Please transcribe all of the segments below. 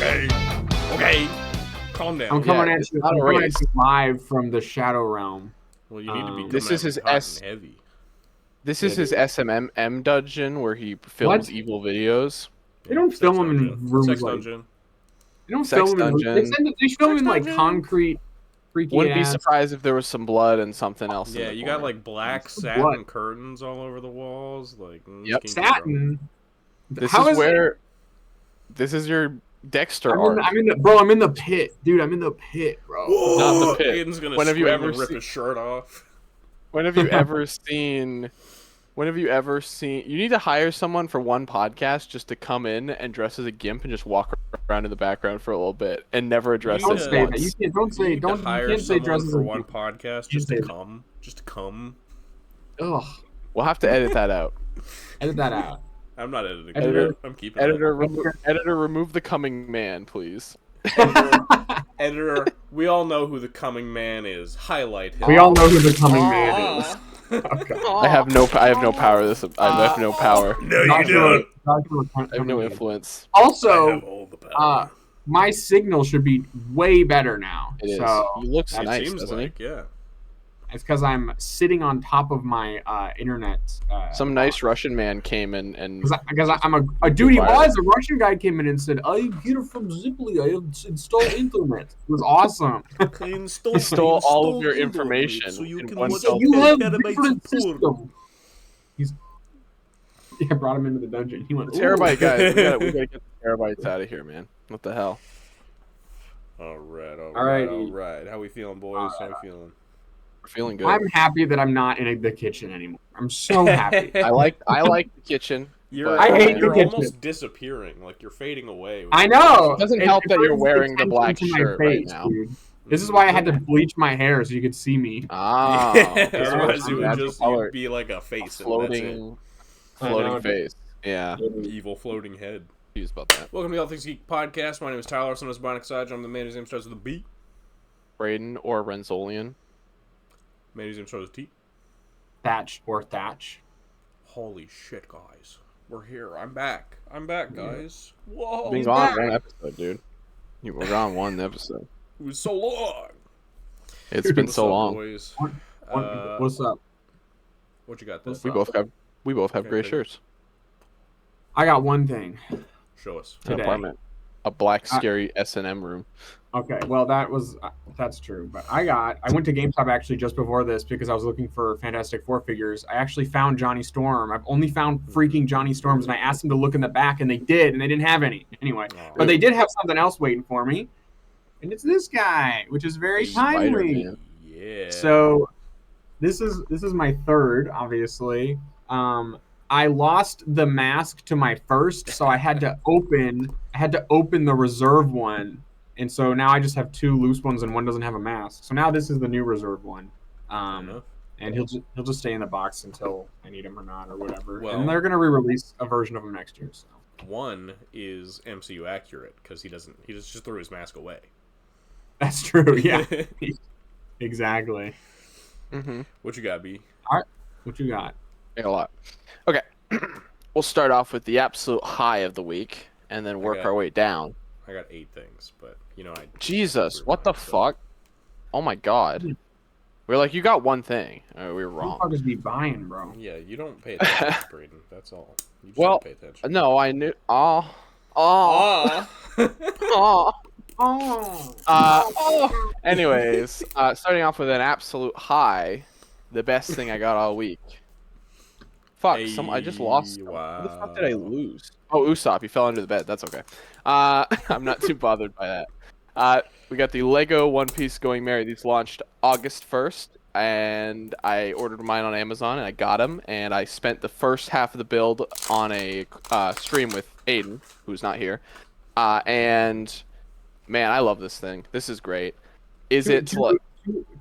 Okay. Calm down. I'm coming it's at you. not a I'm coming race. at you live from the Shadow Realm. Well, you need to be coming This is at me his hot S- and heavy. This Yeah, is his dude. SMM dungeon where he films What? evil videos. They don't Sex film them in dungeon. rooms Sex like. dungeon. They don't Sex film them in. dungeon. They film Sex in like dungeon. concrete, freaky Wouldn't be ass. surprised if there was some blood and something else. Yeah, in the you corner. got like black It's the satin blood. curtains all over the walls. Like, Yep. kinky, bro. Satin. This How is where. This is your Dexter arc. I'm in the bro. I'm in the pit, dude. I'm in the pit, bro. Not the pit. Aiden's gonna When have you scream ever and rip seen- his shirt off. When have you ever seen? When have you ever seen? You need to hire someone for one podcast just to come in and dress as a gimp and just walk around in the background for a little bit and never address Don't it say that. once. You can't. Don't say. You need Don't. to You hire can't say someone dresses for as one people. podcast You just to say that. come. Just to come. Ugh. We'll have to edit that out. Edit that out. I'm not editing. Editor- it. I'm keeping Editor, remove the coming man, please. it. Editor, we all know who the coming man is. Highlight him. We all know who the coming man is. Okay. I have no power. I have no power. No, you don't. I have no influence. I Also, have all the power. my signal should be way better now. It is. So He looks It nice, seems doesn't like, yeah. it's because I'm sitting on top of my internet. he? Some nice Russian man came in and Because I'm a dude. He Fire. was a Russian guy came in and said, "I here from Ziply. I have installed internet." It was awesome. he stole all of your information so you in can one watch fell You have terabytes different of porn. system. He's yeah, brought him into the dungeon. He went, Terabyte "Ooh." guys. We gotta get the terabytes out of here, man. What the hell? All right. Alrighty. How we feeling, boys? How we feeling? We're feeling good. I'm happy that I'm not in the kitchen anymore. I'm so happy. I like the kitchen. You're, but I hate you're the kitchen. almost disappearing. Like you're fading away. I know. It doesn't It help that you're brings wearing the attention black to my shirt right face, now. dude. This is why I had to bleach my hair so you could see me. Ah, Otherwise, it would natural just color. you'd be like a face, and floating I know. face. Yeah, that's it. Evil floating head. confused about that. Welcome to the All Things Geek podcast. My name is Tyler. Son of Bionic Sage. I'm the man whose name starts with a B. Braden or Renzolian. Man whose name starts with a T. Thatch or Thatch. Holy shit, guys. We're here. I'm back. I'm back, guys. Whoa. Been gone one episode, dude. You were gone one episode. It was so long. It's been What's so up, long. boys? What's up? What you got this? We both have gray Okay. shirts. I got one thing. Show us. An Today. apartment, a black scary S&M room. Okay, well that's true. But I went to GameStop actually just before this because I was looking for Fantastic Four figures. I actually found Johnny Storm. I've only found freaking Johnny Storms, and I asked them to look in the back, and they did, and they didn't have any anyway. Aw. But they did have something else waiting for me, and it's this guy, which is very timely. Spider-Man. Yeah. So this is my third, obviously. I lost the mask to my first, so I had to open the reserve one. And so now I just have two loose ones and one doesn't have a mask. So now this is the new reserve one. enough. And he'll just stay in the box until I need him or not or whatever. Well- And they're gonna re-release a version of him next year. So One is MCU accurate because he just threw his mask away. that's true. Yeah, exactly. Mm-hmm. What you got, B? What you got? A lot. Okay. We'll start off with the absolute high of the week and then work Okay. our way down. I got 8 things, but I. Jesus, what the fuck? Oh my god. We're like, you got one thing. We were wrong. Motherfuckers be buying, bro. Yeah, you don't pay attention, Braden. That's all. You just Well, don't pay attention. No, I knew. Oh. Anyways, starting off with an absolute high, the best thing I got all week. Fuck, I just lost. Hey, What the fuck did I wow. lose? Oh, Usopp, he fell under the bed. That's okay. I'm not too bothered by that. We got the Lego One Piece Going Merry. These launched August 1st, and I ordered mine on Amazon, and I got them, and I spent the first half of the build on a stream with Aiden, who's not here. And man, I love this thing. This is great. To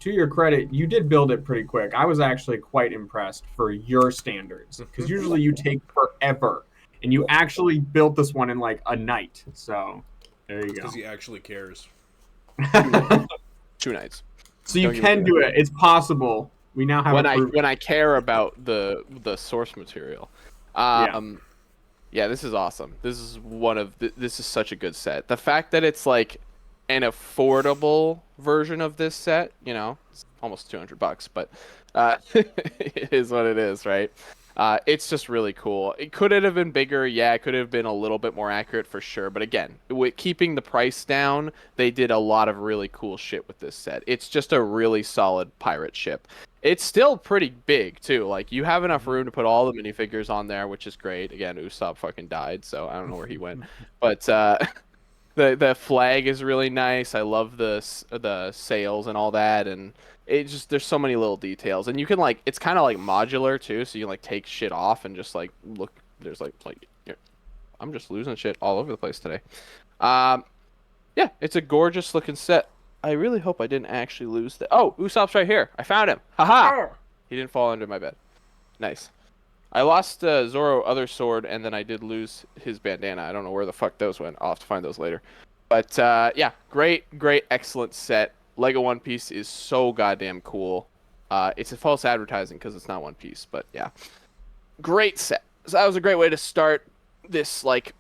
your credit, you did build it pretty quick. I was actually quite impressed for your standards because usually you take forever, and you actually built this one in like a night. So there you go. Because he actually cares. 2 nights. So you Don't give can me do it. It's possible. We now have when a proof. I care about the source material. Yeah, this is awesome. This is this is such a good set. The fact that it's like an affordable version of this set, it's almost $200, but it is what it is, right? It's just really cool. Could it have been bigger? Yeah, it could have been a little bit more accurate for sure. But again, with keeping the price down, they did a lot of really cool shit with this set. It's just a really solid pirate ship. It's still pretty big too. Like you have enough room to put all the minifigures on there, which is great. Again, Usopp fucking died, so I don't know where he went. But the flag is really nice. I love the sails and all that, and it just there's so many little details, and you can like it's kind of like modular too, so you can like take shit off and just like look. There's like here. I'm just losing shit all over the place today. Yeah, it's a gorgeous looking set. I really hope I didn't actually lose the. Oh, Usopp's right here. I found him. Haha. He didn't fall under my bed. Nice. I lost Zoro other sword, and then I did lose his bandana. I don't know where the fuck those went. I'll have to find those later. But yeah, great, excellent set. Lego One Piece is so goddamn cool. It's a false advertising because it's not One Piece, but yeah, great set. So that was a great way to start this like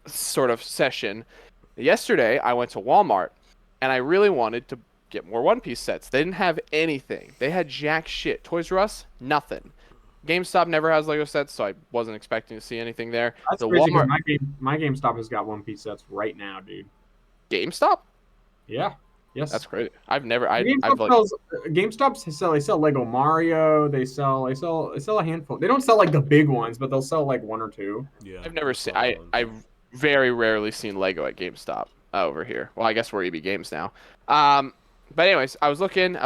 sort of session. Yesterday, I went to Walmart, and I really wanted to get more One Piece sets. They didn't have anything. They had jack shit. Toys R Us, nothing. GameStop never has Lego sets, so I wasn't expecting to see anything there. That's crazy because my GameStop has got One Piece sets right now, dude. GameStop? Yeah. Yes. That's crazy. I've never. I've like. GameStop they sell Lego Mario. They sell a handful. They don't sell like the big ones, but they'll sell like one or two. Yeah. I've never seen. I've very rarely seen Lego at GameStop over here. Well, I guess we're EB Games now. But anyways, I was looking,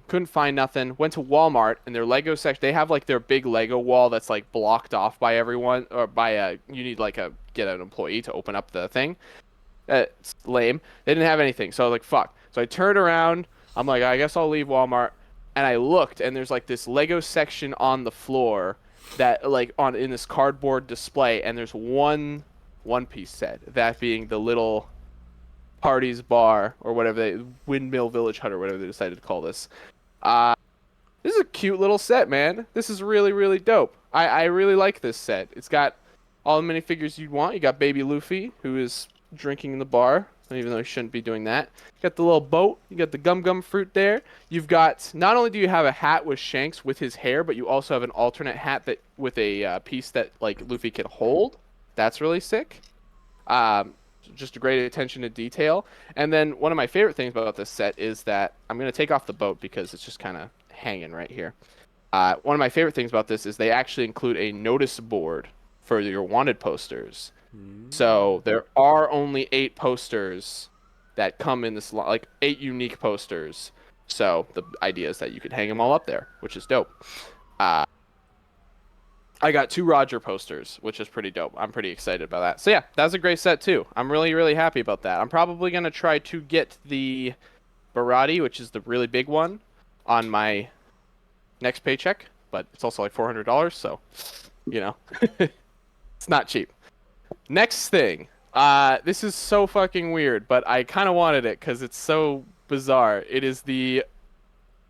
couldn't find nothing. Went to Walmart and their Lego section. They have like their big Lego wall that's like blocked off by everyone or by you need like get an employee to open up the thing. It's lame. They didn't have anything, so I was like, fuck. So I turned around. I'm like, I guess I'll leave Walmart. And I looked, and there's like this Lego section on the floor that like in this cardboard display, and there's one One Piece set, that being the little Party's Bar or whatever Windmill Village Hut or whatever they decided to call this. This is a cute little set, man. This is really, really dope. I really like this set. It's got all the minifigures you'd want. You got Baby Luffy, who is drinking in the bar, even though he shouldn't be doing that. You got the little boat. You got the gum fruit there. You've got, not only do you have a hat with Shanks with his hair, but you also have an alternate hat that with a piece that like Luffy can hold. That's really sick. Just a great attention to detail. And then one of my favorite things about this set is that I'm going to take off the boat because it's just kind of hanging right here. One of my favorite things about this is they actually include a notice board for your wanted posters. So there are only 8 posters that come in this, like 8 unique posters. So the idea is that you could hang them all up there, which is dope. I got 2 Roger posters, which is pretty dope. I'm pretty excited about that. So yeah, that's a great set too. I'm really, really happy about that. I'm probably going to try to get the Barati, which is the really big one, on my next paycheck. But it's also like $400, so, it's not cheap. Next thing. This is so fucking weird, but I kind of wanted it because it's so bizarre. It is the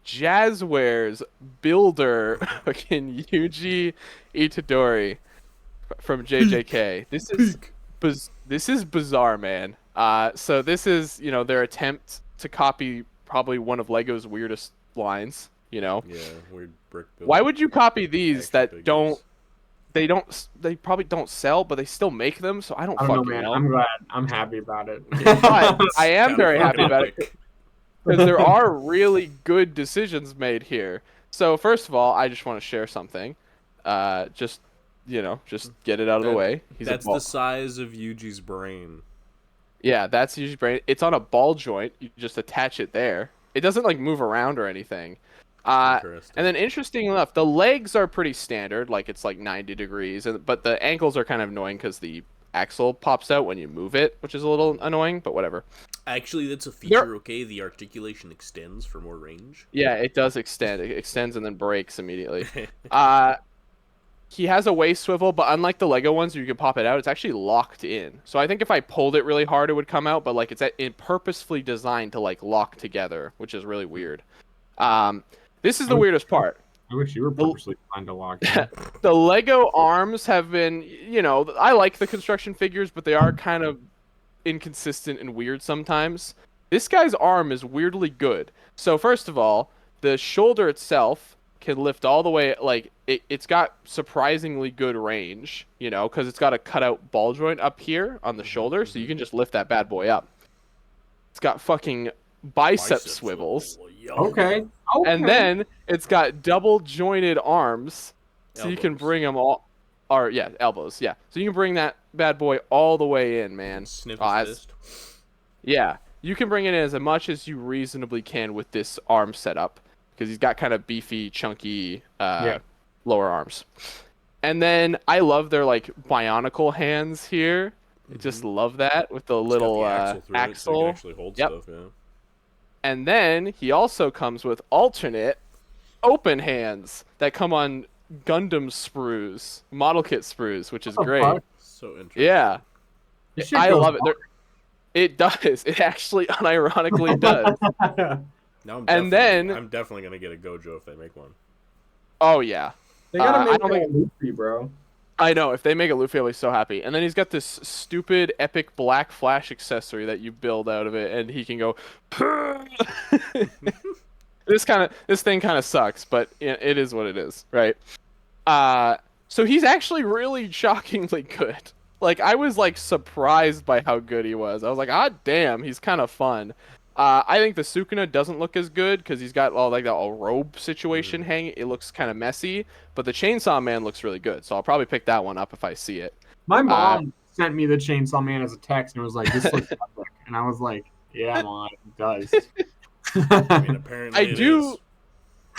Jazzwares Builder fucking Yuji Itadori from JJK. This is bizarre, man. So this is, their attempt to copy probably one of Lego's weirdest lines, Yeah, weird brick building. Why would you copy these that figures. they probably don't sell, but they still make them, so I don't fucking know. I'm glad. I'm happy about it. But I am very happy about it. Because there are really good decisions made here. So first of all, I just want to share something. Just get it out of the way. That's the size of Yuji's brain. Yeah, that's Yuji's brain. It's on a ball joint. You just attach it there. It doesn't like move around or anything. And then interesting enough, the legs are pretty standard. Like it's like 90 degrees, but the ankles are kind of annoying because the axle pops out when you move it, which is a little annoying, but whatever. Actually, that's a feature, okay? The articulation extends for more range. Yeah, it does extend. It extends and then breaks immediately. He has a waist swivel, but unlike the Lego ones where you can pop it out, it's actually locked in. So I think if I pulled it really hard, it would come out, but like it's purposefully designed to like lock together, which is really weird. This is the weirdest part. I wish you were purposely trying to lock in. The Lego arms have been, I like the construction figures, but they are kind of inconsistent and weird sometimes. This guy's arm is weirdly good. So first of all, the shoulder itself can lift all the way, like it's got surprisingly good range, because it's got a cutout ball joint up here on the shoulder, so you can just lift that bad boy up. It's got fucking bicep swivels. Okay. And then it's got double jointed arms, so you can bring them all, or yeah, elbows, yeah. So you can bring that bad boy all the way in, man. Sniff his fist. Yeah, you can bring it in as much as you reasonably can with this arm setup, because he's got kind of beefy, chunky lower arms. And then I love their like bionicle hands here. I just love that with the little axle. So you can actually hold stuff, yeah. And then he also comes with alternate open hands that come on Gundam sprues, model kit sprues, which is great. Fuck? So interesting. Yeah, I love it. It does. It actually unironically does. Now I'm definitely gonna get a Gojo if they make one. Oh yeah. They gotta make a Luffy, bro. I know. If they make a Luffy, I'll be so happy. And then he's got this stupid epic black flash accessory that you build out of it, and he can go. This thing kind of sucks, but it is what it is, right? So he's actually really shockingly good. Like I was like surprised by how good he was. I was like, ah, damn, he's kind of fun. I think the Sukuna doesn't look as good because he's got all like that robe situation hanging. It looks kind of messy, but the Chainsaw Man looks really good. So I'll probably pick that one up if I see it. My mom sent me the Chainsaw Man as a text and was like, "This looks epic," and I was like, "Yeah, Mom, it does." I mean, apparently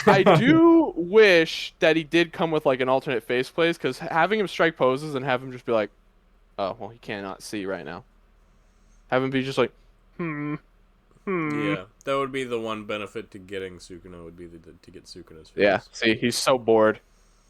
I do wish that he did come with like an alternate faceplate, because having him strike poses and have him just be like, "Oh, well, he cannot see right now." Have him be just like, Yeah, that would be the one benefit to getting Sukuna, would be to get Sukuna's face. Yeah, see, he's so bored.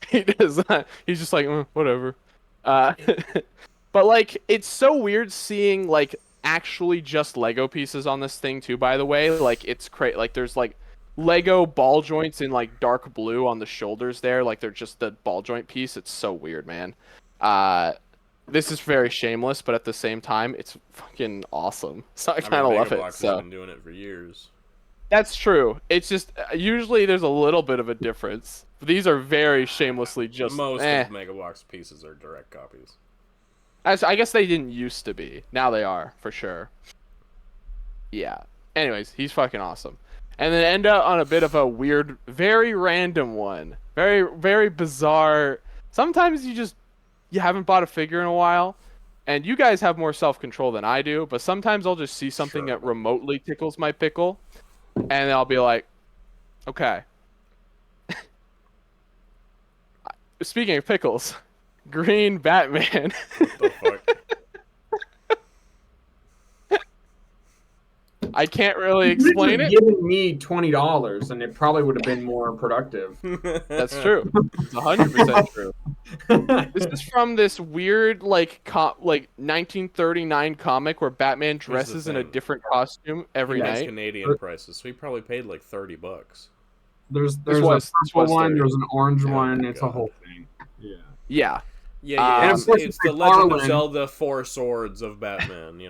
He does not. He's just like, whatever. But like, it's so weird seeing like actually just Lego pieces on this thing too. By the way, like it's like there's like Lego ball joints in like dark blue on the shoulders there. Like they're just the ball joint piece. It's so weird, man. This is very shameless, but at the same time, it's fucking awesome. So I kind of love it. So I've been doing it for years. That's true. It's just usually there's a little bit of a difference. These are very shamelessly just most of Megabox pieces are direct copies. I guess they didn't used to be. Now they are for sure. Yeah. Anyways, he's fucking awesome. And then end up on a bit of a weird, very random one. Very, very bizarre. Sometimes you haven't bought a figure in a while, and you guys have more self-control than I do, but sometimes I'll just see something that remotely tickles my pickle, and I'll be like, okay. Speaking of pickles, Green Batman. What the fuck? I can't really explain it. Given me $20, and it probably would have been more productive. That's true. It's 100% true. This is from this weird like 1939 comic where Batman dresses in a different costume every night. Canadian prices, so he probably paid like $30. There's a purple one. There's an orange one. It's a whole thing. Yeah. And of course it's the Legend of Zelda 4 Swords of Batman.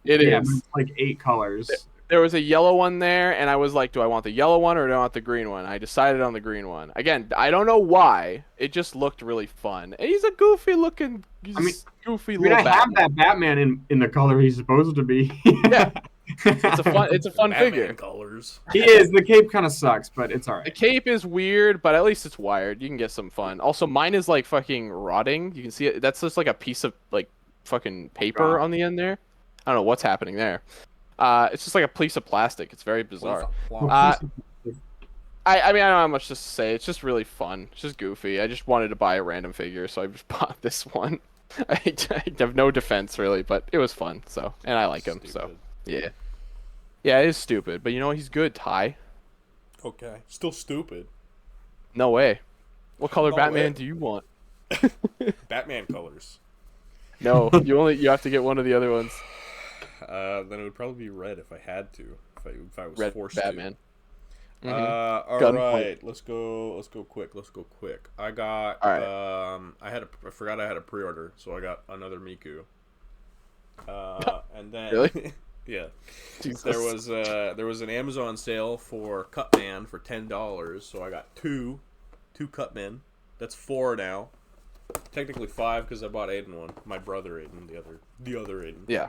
It is. It's like 8 colors. There was a yellow one there, and I was like, do I want the yellow one or do I want the green one? I decided on the green one. Again, I don't know why. It just looked really fun. And he's a goofy looking, goofy little Batman. I have that Batman in the color he's supposed to be. Yeah. It's a fun figure. Colors. He is. The cape kind of sucks, but it's alright. The cape is weird, but at least it's wired. You can get some fun. Also, mine is like fucking rotting. You can see it. That's just like a piece of like fucking paper on the end there. I don't know what's happening there. It's just like a piece of plastic. It's very bizarre. I mean, I don't have much to say. It's just really fun. It's just goofy. I just wanted to buy a random figure, so I just bought this one. I have no defense, really, but it was fun, so. And I like him, so. Yeah. Yeah, it is stupid, but you know what? He's good, Ty. Okay. Still stupid. No way. What color Batman do you want? Batman colors. No, you have to get one of the other ones. Then it would probably be red if I had to. If I was red forced Batman. to. All Gunpoint. right, let's go. Let's go quick. Let's go quick. I got. All right. I forgot I had a pre-order, so I got another Miku. And then. Really? Yeah. Jesus. There was an Amazon sale for Cutman for $10, so I got two Cutmen. That's 4 now. Technically 5 because I bought Aiden one. My brother Aiden, the other Aiden. Yeah.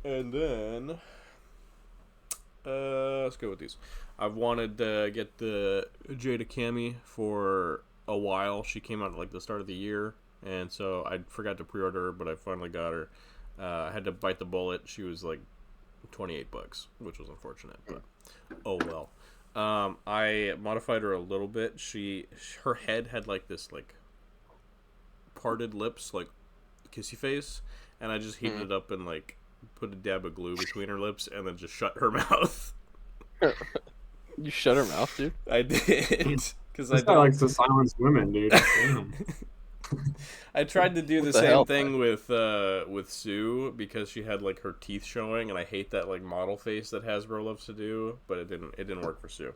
And then let's go with these. I've wanted to get the Jada Cami for a while. She came out at like the start of the year, and so I forgot to pre-order her, but I finally got her. I had to bite the bullet. She was like $28, which was unfortunate, but oh well. I modified her a little bit. Her head had like this like parted lips, like kissy face, and I just heated it up and like put a dab of glue between her lips and then just shut her mouth. You shut her mouth, dude. I did because I This guy likes to silence women, dude. Damn. I tried to do the the same hell, thing with Sue because she had like her teeth showing, and I hate that like model face that Hasbro loves to do, but it didn't work for Sue.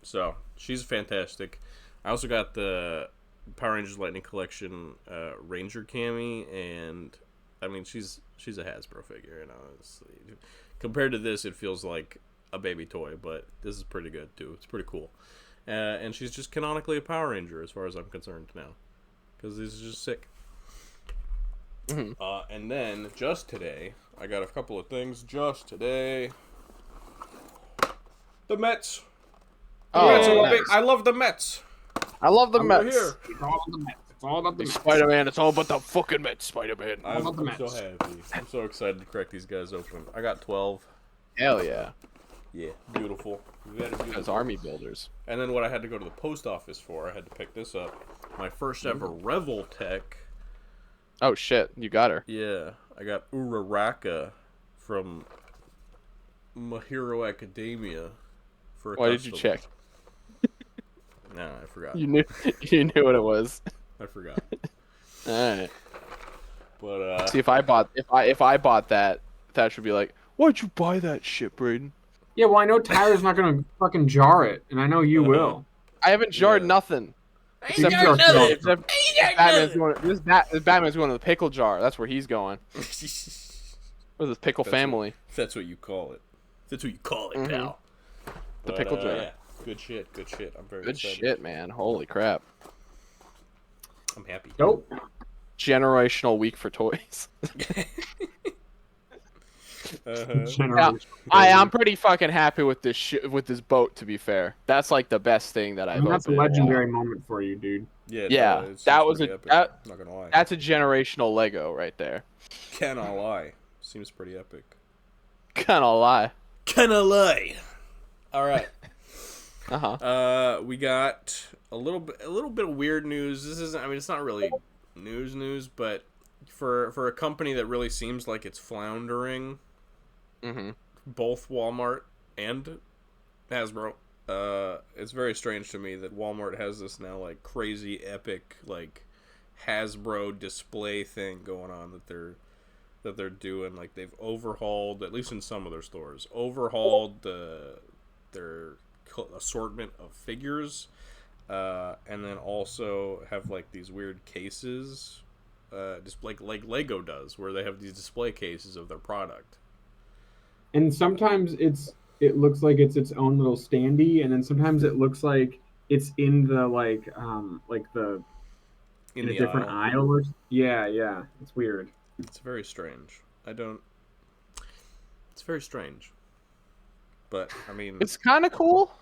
So she's fantastic. I also got the Power Rangers Lightning Collection Ranger Cami, and I mean she's a Hasbro figure, you know. Compared to this, it feels like a baby toy, but this is pretty good too. It's pretty cool. And she's just canonically a Power Ranger as far as I'm concerned now. Because these are just sick. And then, just today, I got a couple of things. Just today. The Mets. I love the Mets. I love the I'm Mets. here. It's all about the Mets. It's all about the Mets. Spider-Man, it's all about the fucking Mets, Spider-Man. I'm about the so Mets. happy. I'm so excited to crack these guys open. I got 12. Hell yeah. Yeah, beautiful. Very Those beautiful. army builders. And then what I had to go to the post office for, I had to pick this up. My first ever Revel Tech. Oh shit, you got her. Yeah, I got Uraraka from My Hero Academia for a Why did you custom. check? Nah, I forgot. You knew what it was. I forgot. Alright. But See, if I bought that, Thatch would be like, "Why'd you buy that shit, Braden?" Yeah, well, I know Tyler's not gonna fucking jar it, and I know you will. I haven't jarred Yeah. nothing. You Except jar for stuff. Batman's going to the pickle jar. That's where he's going. With his pickle That's family. if that's what you call it. If that's what you call it, Mhm. pal. The But, pickle jar. Yeah. Good shit. Good shit. I'm very Good excited. shit, man. Holy crap. I'm happy. Nope. Generational week for toys. Generation. I'm pretty fucking happy with this boat, to be fair. That's like the best thing that I I've mean, that's a opened. legendary moment for you, dude. Yeah. Yeah, no, it's that was pretty a- epic. that- I'm not gonna lie. That's a generational Lego right there. Cannot lie. Seems pretty epic. Kinda lie. Cannot lie. All right. Uh-huh. We got a little bit of weird news. This isn't. I mean, it's not really news, but for a company that really seems like it's floundering, Mm-hmm. both Walmart and Hasbro. It's very strange to me that Walmart has this now like crazy epic like Hasbro display thing going on that they're doing. Like they've overhauled, at least in some of their stores, their assortment of figures, and then also have like these weird cases, just like Lego does, where they have these display cases of their product. And sometimes it looks like it's its own little standee, and then sometimes it looks like it's in the like the in a the different aisle. Or yeah, it's weird. It's very strange. It's very strange. But I mean, It's kind of cool.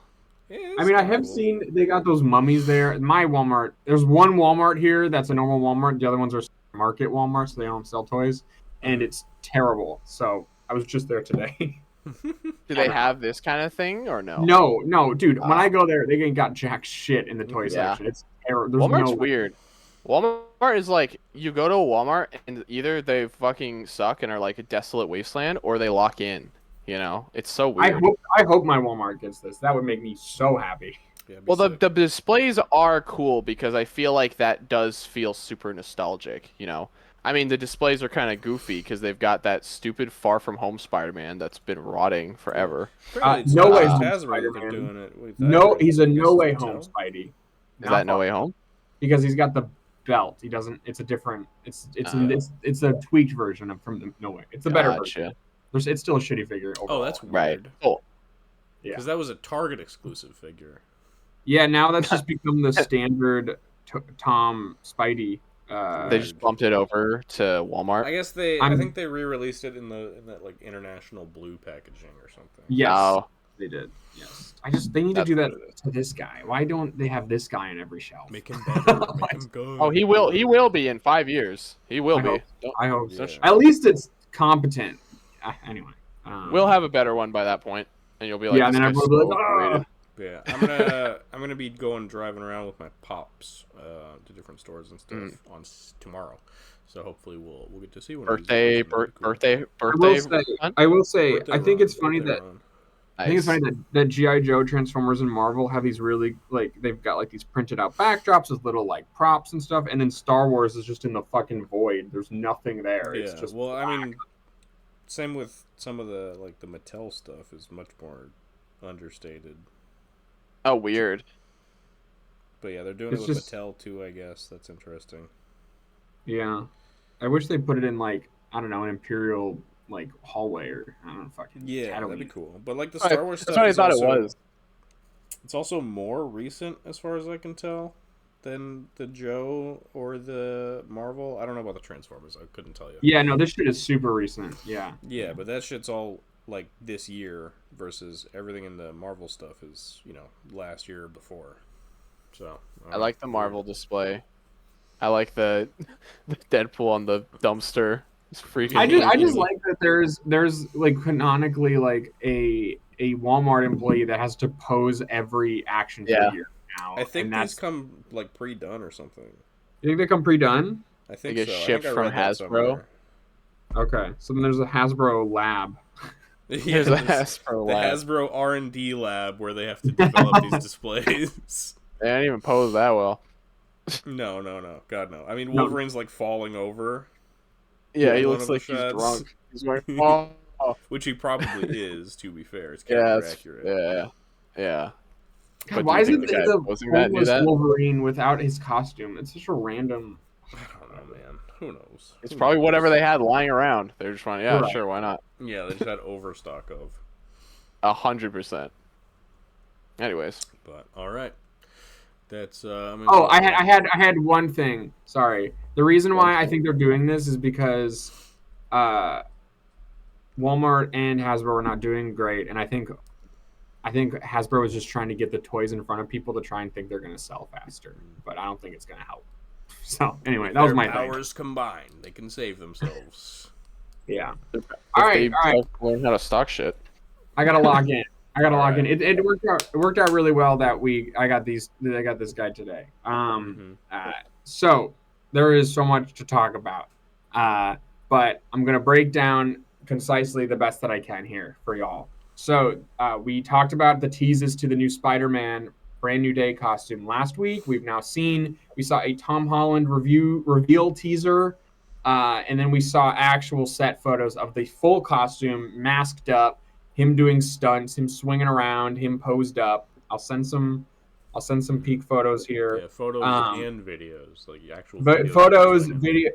yeah, I mean, I kinda have cool. seen they got those mummies there. My Walmart, there's one Walmart here that's a normal Walmart. The other ones are market Walmart, so they don't sell toys, and it's terrible. So I was just there today. Do they have this kind of thing or no? No, dude. When I go there, they ain't got jack shit in the toy Yeah. section. It's terrible. There's Walmart's no weird. Walmart is like, you go to a Walmart and either they fucking suck and are like a desolate wasteland, or they lock in. You know, it's so weird. I hope my Walmart gets this. That would make me so happy. Yeah, it'd be Well, the sick. displays are cool because I feel like that does feel super nostalgic. You know, I mean, the displays are kind of goofy because they've got that stupid Far From Home Spider-Man that's been rotting forever. Apparently, it's No not Way just Home Hasbro that are Spider-Man. doing it with No, either. he's a I guess No it's Way Home Mattel. Spidey. Is that No Way Home? Because he's got the belt. He doesn't. It's a different. It's a tweaked version of from the No Way. It's a better version. It's still a shitty figure overall. Oh, that's Right. weird. Cool. Yeah. Because that was a Target exclusive figure. Yeah. Now that's just become the standard Tom Spidey. They just bumped it over to Walmart. I guess I think they re-released it in that like international blue packaging or something. Yes, Oh. they did. Yes, they need to do that to this guy. Why don't they have this guy on every shelf? Make him better. Make him good. Oh, he will be in 5 years. He will be. I hope so. Yeah. At least it's competent. Anyway, we'll have a better one by that point, and you'll be like, yeah, and then everyone will be like, overrated. Yeah, I'm gonna be driving around with my pops to different stores and stuff on tomorrow. So hopefully we'll get to see one. Birthday. I will say, Birthday I think run, it's funny birthday that run. I think it's funny that G.I. Joe, Transformers, and Marvel have these really like they've got like these printed out backdrops with little like props and stuff, and then Star Wars is just in the fucking void. There's nothing there. Yeah, It's just well, black. I mean, same with some of the like the Mattel stuff is much more understated. Oh, weird. But yeah, they're doing It's it with just- Mattel too. I guess that's interesting. Yeah, I wish they put it in like I don't know an Imperial like hallway or I don't know fucking Yeah, that'd be Tatooine. cool. But like the Star Wars That's stuff, what I is thought also, it was. It's also more recent, as far as I can tell, than the Joe or the Marvel. I don't know about the Transformers. I couldn't tell you. Yeah, no, this shit is super recent. Yeah, Yeah, but that shit's all like this year versus everything in the Marvel stuff is last year or before. So I like the Marvel display. I like the Deadpool on the dumpster. It's freaking. I just like that there's like canonically like a Walmart employee that has to pose every action figure now. I think and these come like pre-done or something. You think they come pre-done? I think get so. shipped I think I from read that Hasbro. somewhere. Okay, so then there's a Hasbro lab. There's a Hasbro the lab. Hasbro R&D lab where they have to develop these displays. They didn't even pose that well. No, God no. I mean, No. Wolverine's like falling over, Yeah, he one looks of the like he's shots. drunk. He's going, oh. which he probably is. To be fair, it's Yeah, character accurate. yeah. God, But why do is you it think the guy the posing that knew homeless that? Wolverine without his costume? It's such a random. I don't know, man. Who knows? It's Who probably knows? whatever they had lying around. They're just running. Yeah, Right. sure, why not? Yeah, they just had overstock of. 100%. Anyways, But all right, that's. Oh, I had one thing. Sorry. The reason why I think they're doing this is because Walmart and Hasbro are not doing great, and I think Hasbro is just trying to get the toys in front of people to try and think they're going to sell faster, but I don't think it's going to help. So anyway, that was my thing. powers combined. They can save themselves. Yeah. if All right. they learn how to stock shit. I gotta log in. Alright. It worked out. It worked out really well that I got this guy today. So there is so much to talk about, but I'm gonna break down concisely the best that I can here for y'all. So we talked about the teases to the new Spider-Man Brand New Day costume last week. We saw a Tom Holland reveal teaser, and then we saw actual set photos of the full costume, masked up. Him doing stunts, him swinging around, him posed up. I'll send some peak photos here. Yeah, photos and videos, like actual. But videos photos, of video,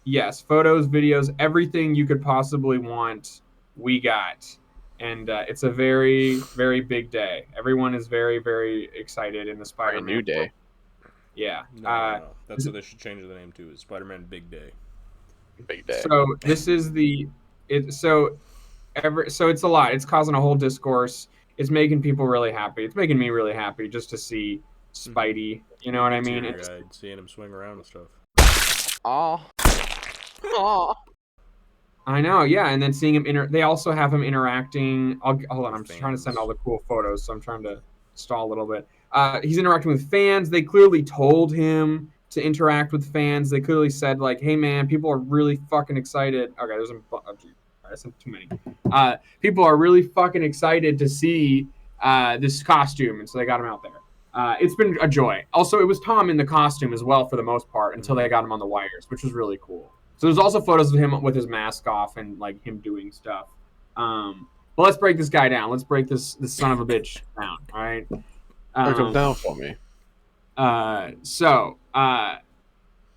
yes, photos, videos, everything you could possibly want, we got, and it's a very, very big day. Everyone is very, very excited in the Spider-Man. New Day. Yeah. No. That's what they should change the name to. Is Spider-Man Big Day. Big day. So this is so it's a lot. It's causing a whole discourse. It's making people really happy. It's making me really happy just to see Spidey. You know what I mean? Seeing him swing around and stuff. Oh. I know, yeah. And then seeing him they also have him interacting. Hold on, I'm just trying to Fans. send all the cool photos, so I'm trying to stall a little bit. He's interacting with fans. They clearly told him to interact with fans. They clearly said like, "Hey, man, people are really fucking excited." Okay, there's I sent too many. People are really fucking excited to see this costume, and so they got him out there. It's been a joy. Also, it was Tom in the costume as well for the most part until they got him on the wires, which was really cool. So there's also photos of him with his mask off and like him doing stuff. But let's break this guy down. Let's break this son of a bitch down. All right. Break him down for me.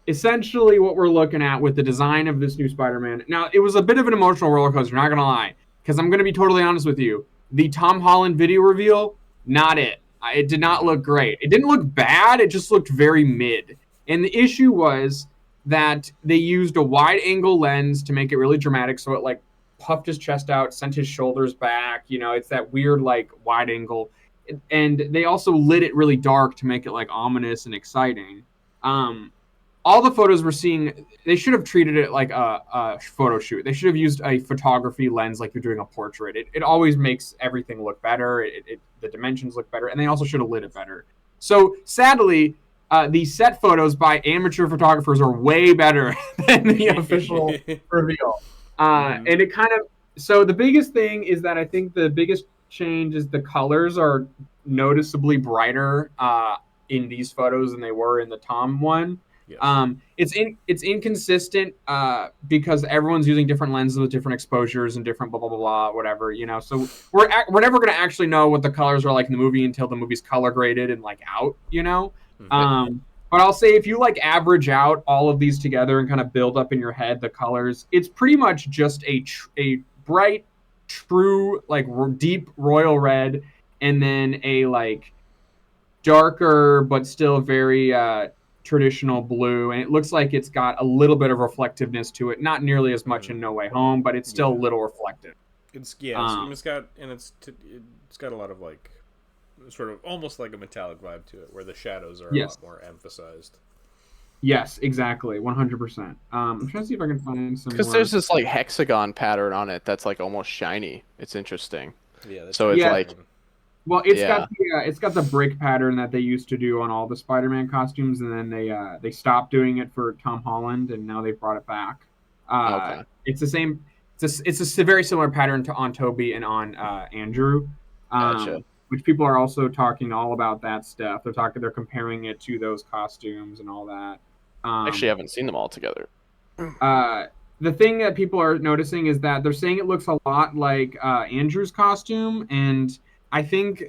Essentially what we're looking at with the design of this new Spider-Man. Now, it was a bit of an emotional roller coaster, not gonna lie, because I'm gonna be totally honest with you. The Tom Holland video reveal, not it. It did not look great. It didn't look bad. It just looked very mid. And the issue was that they used a wide-angle lens to make it really dramatic, so it like puffed his chest out, sent his shoulders back. You know, it's that weird like wide angle. And they also lit it really dark to make it like ominous and exciting. All the photos we're seeing, they should have treated it like a photo shoot. They should have used a photography lens like you're doing a portrait. It always makes everything look better. The dimensions look better, and they also should have lit it better. So sadly, the set photos by amateur photographers are way better than the official reveal. And it kind of, so the biggest thing is that I think the biggest change is the colors are noticeably brighter in these photos than they were in the Tom one. Yes. It's inconsistent because everyone's using different lenses with different exposures and different blah blah blah, blah whatever, you know. So we're never gonna actually know what the colors are like in the movie until the movie's color graded and like out, you know. But I'll say if you like average out all of these together and kind of build up in your head the colors, it's pretty much just a bright, true like deep royal red, and then a like darker but still very traditional blue, and it looks like it's got a little bit of reflectiveness to it, not nearly as much in No Way Home, but it's still a little reflective. It's got a lot of like sort of almost like a metallic vibe to it, where the shadows are a lot more emphasized. Yes, exactly, 100%. I'm trying to see if I can find some. Because there's this like hexagon pattern on it that's like almost shiny. It's interesting. Yeah. So it's like. Well, it's got the brick pattern that they used to do on all the Spider-Man costumes, and then they stopped doing it for Tom Holland, and now they've brought it back. Okay. It's the same. It's a very similar pattern on Tobey and on Andrew, gotcha. Which people are also talking all about that stuff. They're comparing it to those costumes and all that. Actually, I haven't seen them all together. The thing that people are noticing is that they're saying it looks a lot like Andrew's costume, and I think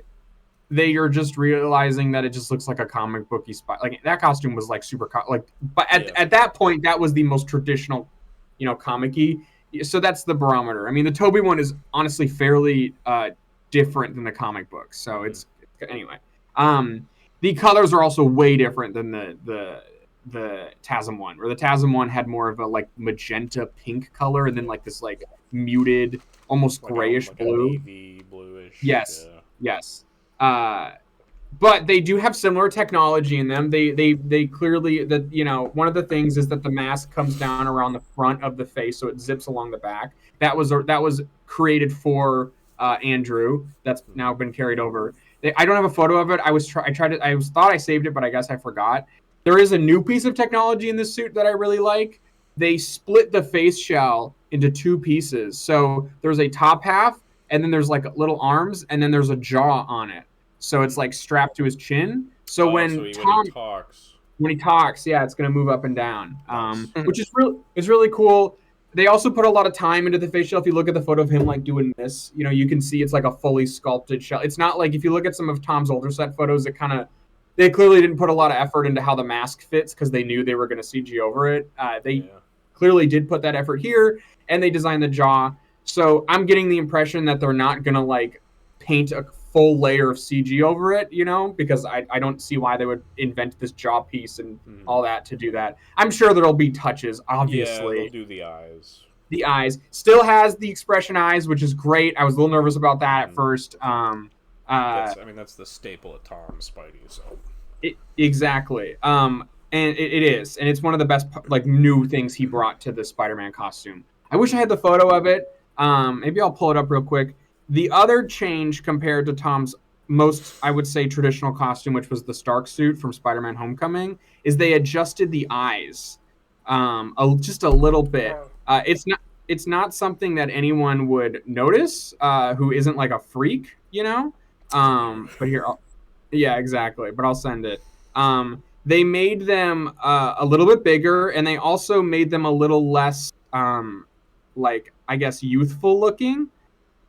they are just realizing that it just looks like a comic booky spot. Like that costume was like super but at that point that was the most traditional, you know, comic-y. So that's the barometer. I mean, the Tobey one is honestly fairly different than the comic book. So it's anyway. The colors are also way different than the TASM one, where the TASM one had more of a like magenta pink color, and then like this like muted, almost like grayish blue. Navy bluish. Yes. Yes. But they do have similar technology in them. They clearly, that, you know, one of the things is that the mask comes down around the front of the face, so it zips along the back. That was created for Andrew. That's now been carried over. I don't have a photo of it. I thought I saved it, but I guess I forgot. There is a new piece of technology in this suit that I really like. They split the face shell into two pieces. So there's a top half, and then there's like little arms, and then there's a jaw on it. So it's like strapped to his chin. So when he talks, yeah, it's gonna move up and down, which is really cool. They also put a lot of time into the face shell. If you look at the photo of him like doing this, you know, you can see it's like a fully sculpted shell. It's not like if you look at some of Tom's older set photos, they clearly didn't put a lot of effort into how the mask fits because they knew they were going to CG over it. They clearly did put that effort here, and they designed the jaw. So I'm getting the impression that they're not going to like paint a full layer of CG over it, you know, because I don't see why they would invent this jaw piece and all that to do that. I'm sure there'll be touches, obviously. Yeah, they'll do the eyes. The eyes. Still has the expression eyes, which is great. I was a little nervous about that at first. That's the staple of Tom Spidey. So exactly. And it is, and it's one of the best like new things he brought to the Spider-Man costume. I wish I had the photo of it. Maybe I'll pull it up real quick. The other change compared to Tom's most, I would say, traditional costume, which was the Stark suit from Spider-Man Homecoming, is they adjusted the eyes just a little bit. It's not something that anyone would notice who isn't like a freak, you know. But here, yeah, exactly. But I'll send it. they made them a little bit bigger, and they also made them a little less, like, I guess, youthful looking.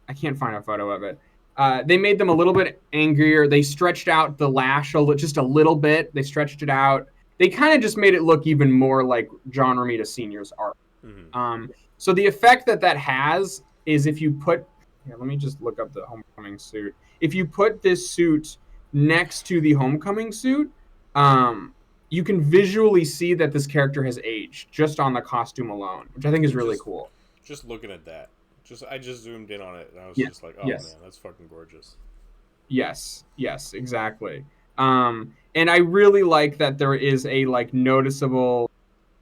I can't find a photo of it. They made them a little bit angrier. They stretched out the lash just a little bit. They stretched it out. They kind of just made it look even more like John Romita Sr.'s art. So the effect that has is if you put, here, let me just look up the Homecoming suit. If you put this suit next to the Homecoming suit, you can visually see that this character has aged just on the costume alone, which I think is really cool. Just looking at that. I just zoomed in on it and I was just like, oh man, that's fucking gorgeous. Yes, exactly. And I really like that there is a like noticeable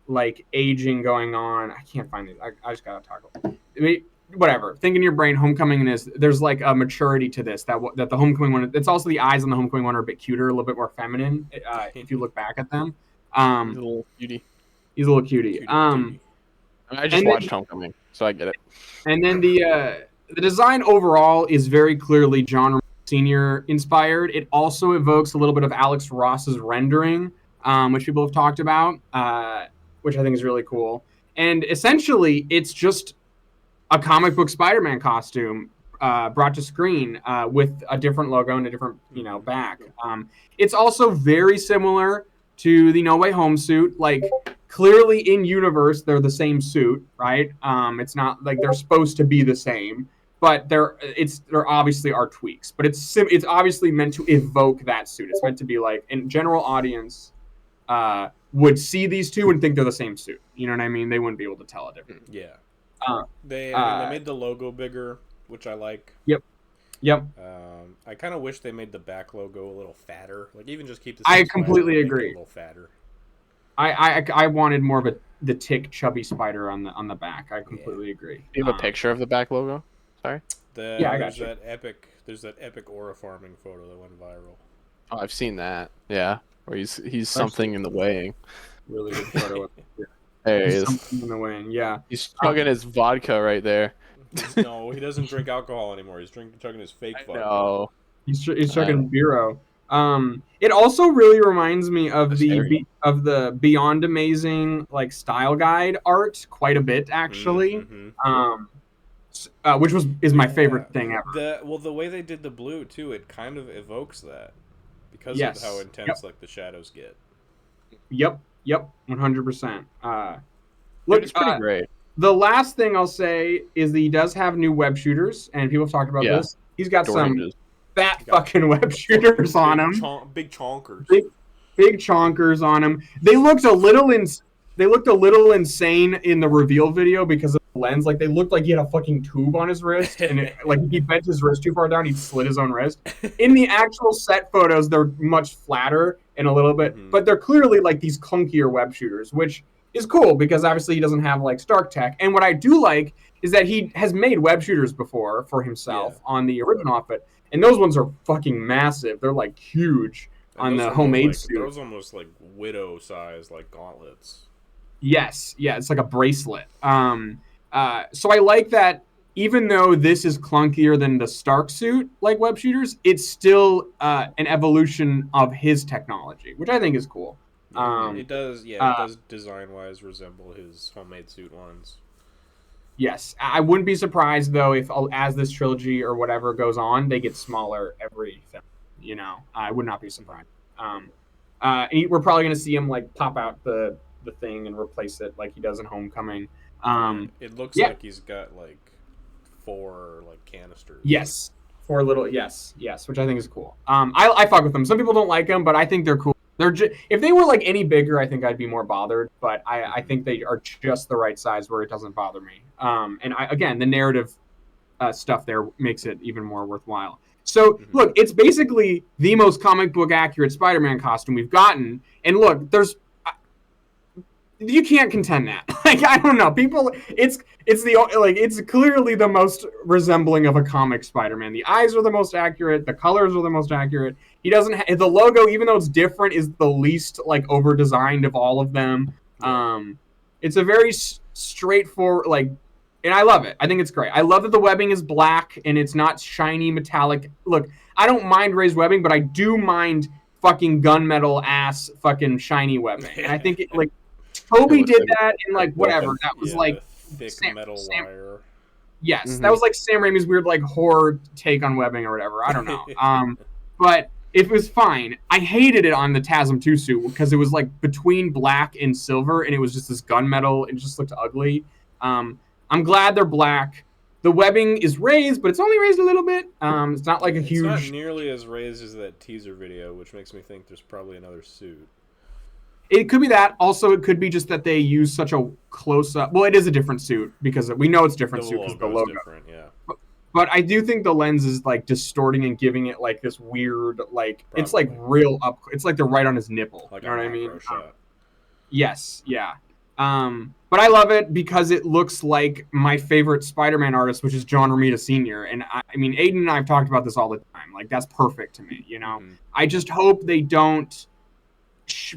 like aging going on. I can't find it. I just gotta talk. I mean, whatever. Think in your brain. Homecoming is there's like a maturity to this that the Homecoming one. It's also the eyes on the Homecoming one are a bit cuter, a little bit more feminine. If you look back at them, He's a little cutie. He's a little cutie. I just watched Homecoming, so I get it. And then the design overall is very clearly John Sr. inspired. It also evokes a little bit of Alex Ross's rendering, which people have talked about, which I think is really cool. And essentially, it's just a comic book Spider-Man costume brought to screen with a different logo and a different, back. It's also very similar to the No Way Home suit. Like, clearly in universe, they're the same suit, right? It's not like they're supposed to be the same, but there obviously are tweaks. But it's obviously meant to evoke that suit. It's meant to be like, a general audience would see these two and think they're the same suit. You know what I mean? They wouldn't be able to tell a difference. Yeah. They made the logo bigger, which I like. Yep. I kind of wish they made the back logo a little fatter. Like, even just keep the. I completely agree. A little fatter. I wanted more of the tick chubby spider on the back. I completely agree. Do you have a picture of the back logo? Sorry. I got you. There's that epic aura farming photo that went viral. Oh, I've seen that. Yeah, where he's something in the weighing. Really good photo. There he is. Something in the weighing. Yeah. He's chugging his vodka right there. No, he doesn't drink alcohol anymore. He's chugging his fake vodka. No. He's chugging Bureau. It also really reminds me of the Beyond Amazing like style guide art quite a bit actually. Which is my favorite thing ever. The way they did the blue too, it kind of evokes that because of how intense like the shadows get. Yep, 100%. Look, it's pretty great. The last thing I'll say is that he does have new web shooters, and people have talked about this. He's got some fat fucking web shooters on him. Big chonkers. Big chonkers on him. They looked a little insane in the reveal video because of the lens. Like, they looked like he had a fucking tube on his wrist, and like he bent his wrist too far down, he'd slit his own wrist. In the actual set photos, they're much flatter and a little bit, but they're clearly like these clunkier web shooters, which is cool because obviously he doesn't have like Stark tech. And what I do like is that he has made web shooters before for himself on the original outfit, and those ones are fucking massive. They're like huge on the homemade suit. Those almost like widow size, like gauntlets. Yes, yeah, it's like a bracelet. So I like that. Even though this is clunkier than the Stark suit, like web shooters, it's still an evolution of his technology, which I think is cool. It does design-wise resemble his homemade suit ones. Yes, I wouldn't be surprised though if as this trilogy or whatever goes on, they get smaller every film. I would not be surprised. We're probably gonna see him like pop out the thing and replace it like he does in Homecoming. It looks like he's got like 4 like canisters. Yes, 4 little yes, which I think is cool. I fuck with them. Some people don't like them, but I think they're cool. If they were like any bigger, I think I'd be more bothered. But I think they are just the right size where it doesn't bother me. And again, the narrative stuff there makes it even more worthwhile. So look, it's basically the most comic book accurate Spider-Man costume we've gotten. And look, you can't contend that. Like, I don't know, people. It's clearly the most resembling of a comic Spider-Man. The eyes are the most accurate. The colors are the most accurate. He doesn't. The logo, even though it's different, is the least like over designed of all of them. It's a very straightforward and I love it. I think it's great. I love that the webbing is black and it's not shiny metallic. Look, I don't mind raised webbing, but I do mind fucking gunmetal ass fucking shiny webbing. And I think like Toby did that in like whatever. That was like thick metal wire. Yes, that was like Sam Raimi's weird like horror take on webbing or whatever. I don't know. But it was fine. I hated it on the TASM 2 suit because it was like between black and silver, and it was just this gunmetal. It just looked ugly. I'm glad they're black. The webbing is raised, but it's only raised a little bit. It's not like a huge. It's not nearly as raised as that teaser video, which makes me think there's probably another suit. It could be that. Also, it could be just that they use such a close-up. Well, it is a different suit because we know it's a different suit because the logo is different. Yeah. But I do think the lens is like distorting and giving it like this weird, like probably. It's like real up. It's like they're right on his nipple. Like you know what I mean? Shot. Yes. Yeah. But I love it because it looks like my favorite Spider-Man artist, which is John Romita Sr. And I mean, Aiden and I have talked about this all the time. Like that's perfect to me. You know. Mm-hmm. I just hope they don't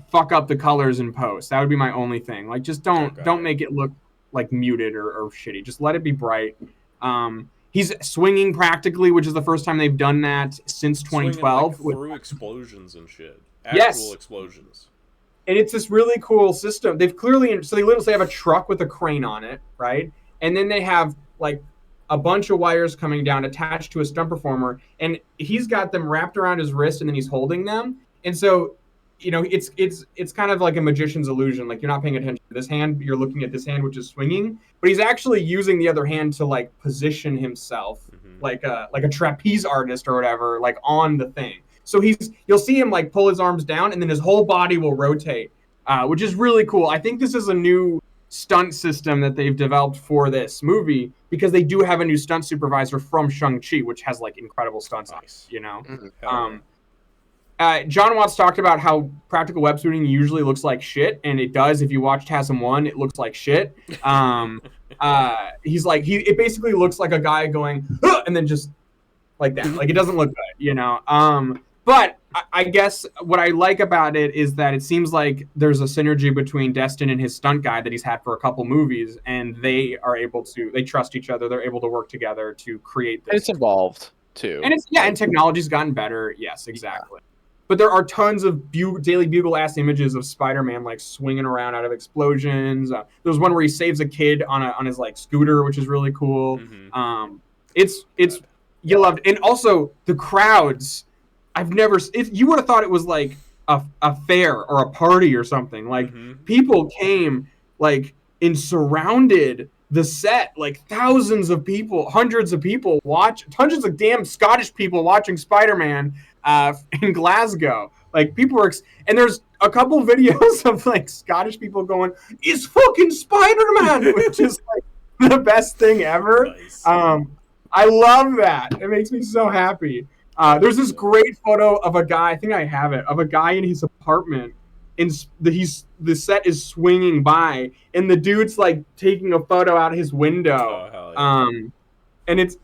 fuck up the colors in post. That would be my only thing. Like just don't make it look like muted or shitty. Just let it be bright. He's swinging practically, which is the first time they've done that since 2012. Swinging, like, through explosions and shit. Actual explosions. And it's this really cool system. They've clearly, so they literally have a truck with a crane on it, right? And then they have like a bunch of wires coming down attached to a stunt performer, and he's got them wrapped around his wrist, and then he's holding them. And so, you know, it's kind of like a magician's illusion. Like you're not paying attention to this hand, you're looking at this hand, which is swinging, but he's actually using the other hand to like position himself like a trapeze artist or whatever, like on the thing. So you'll see him like pull his arms down and then his whole body will rotate, which is really cool. I think this is a new stunt system that they've developed for this movie because they do have a new stunt supervisor from Shang-Chi, which has like incredible stunts on it, you know? John Watts talked about how practical web shooting usually looks like shit, and it does. If you watch TASM 1, it looks like shit. He's like, it basically looks like a guy going, and then just like that. Like, it doesn't look good, you know? But I guess what I like about it is that it seems like there's a synergy between Destin and his stunt guy that he's had for a couple movies, and they trust each other. They're able to work together to create this. It's evolved, too. And and technology's gotten better. Yes, exactly. Yeah. But there are tons of Daily Bugle-ass images of Spider-Man like swinging around out of explosions. There's one where he saves a kid on his like scooter, which is really cool. Mm-hmm. It's you loved, and also the crowds. You would have thought it was like a fair or a party or something. Like people came like and surrounded the set, like thousands of people, hundreds of damn Scottish people watching Spider-Man in Glasgow. Like people were, and there's a couple videos of like Scottish people going, "It's fucking Spider-Man," which is like the best thing ever. Nice. I love that. It makes me so happy. There's this great photo of a guy, I think I have it, of a guy in his apartment, and the set is swinging by, and the dude's like taking a photo out his window. Oh, hell yeah. And it's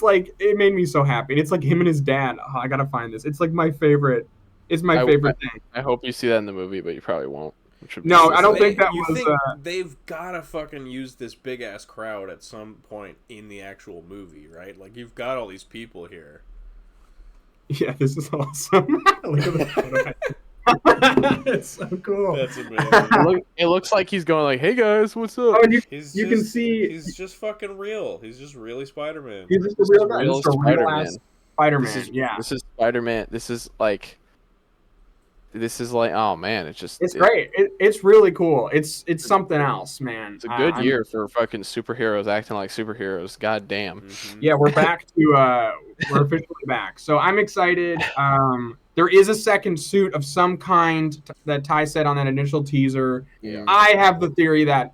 like, it made me so happy. And it's like him and his dad. Oh, I gotta find this. It's like my favorite. It's my favorite thing. I hope you see that in the movie, but you probably won't. No, I don't think that was. They've gotta fucking use this big ass crowd at some point in the actual movie, right? Like you've got all these people here. Yeah, this is awesome. Look at the photo. It's so cool. That's amazing. It looks like he's going like, "Hey guys, what's up?" Oh, and you can see he's just fucking real. He's just really Spider-Man. He's just a real guy. Just a Spider-Man. Spider-Man. This is Spider-Man. This is like, oh man, it's great. It's really cool. It's something else, man. It's a good year for fucking superheroes acting like superheroes. God damn. Mm-hmm. Yeah, we're back to we're officially back. So I'm excited. There is a second suit of some kind that Ty said on that initial teaser. Yeah. I have the theory that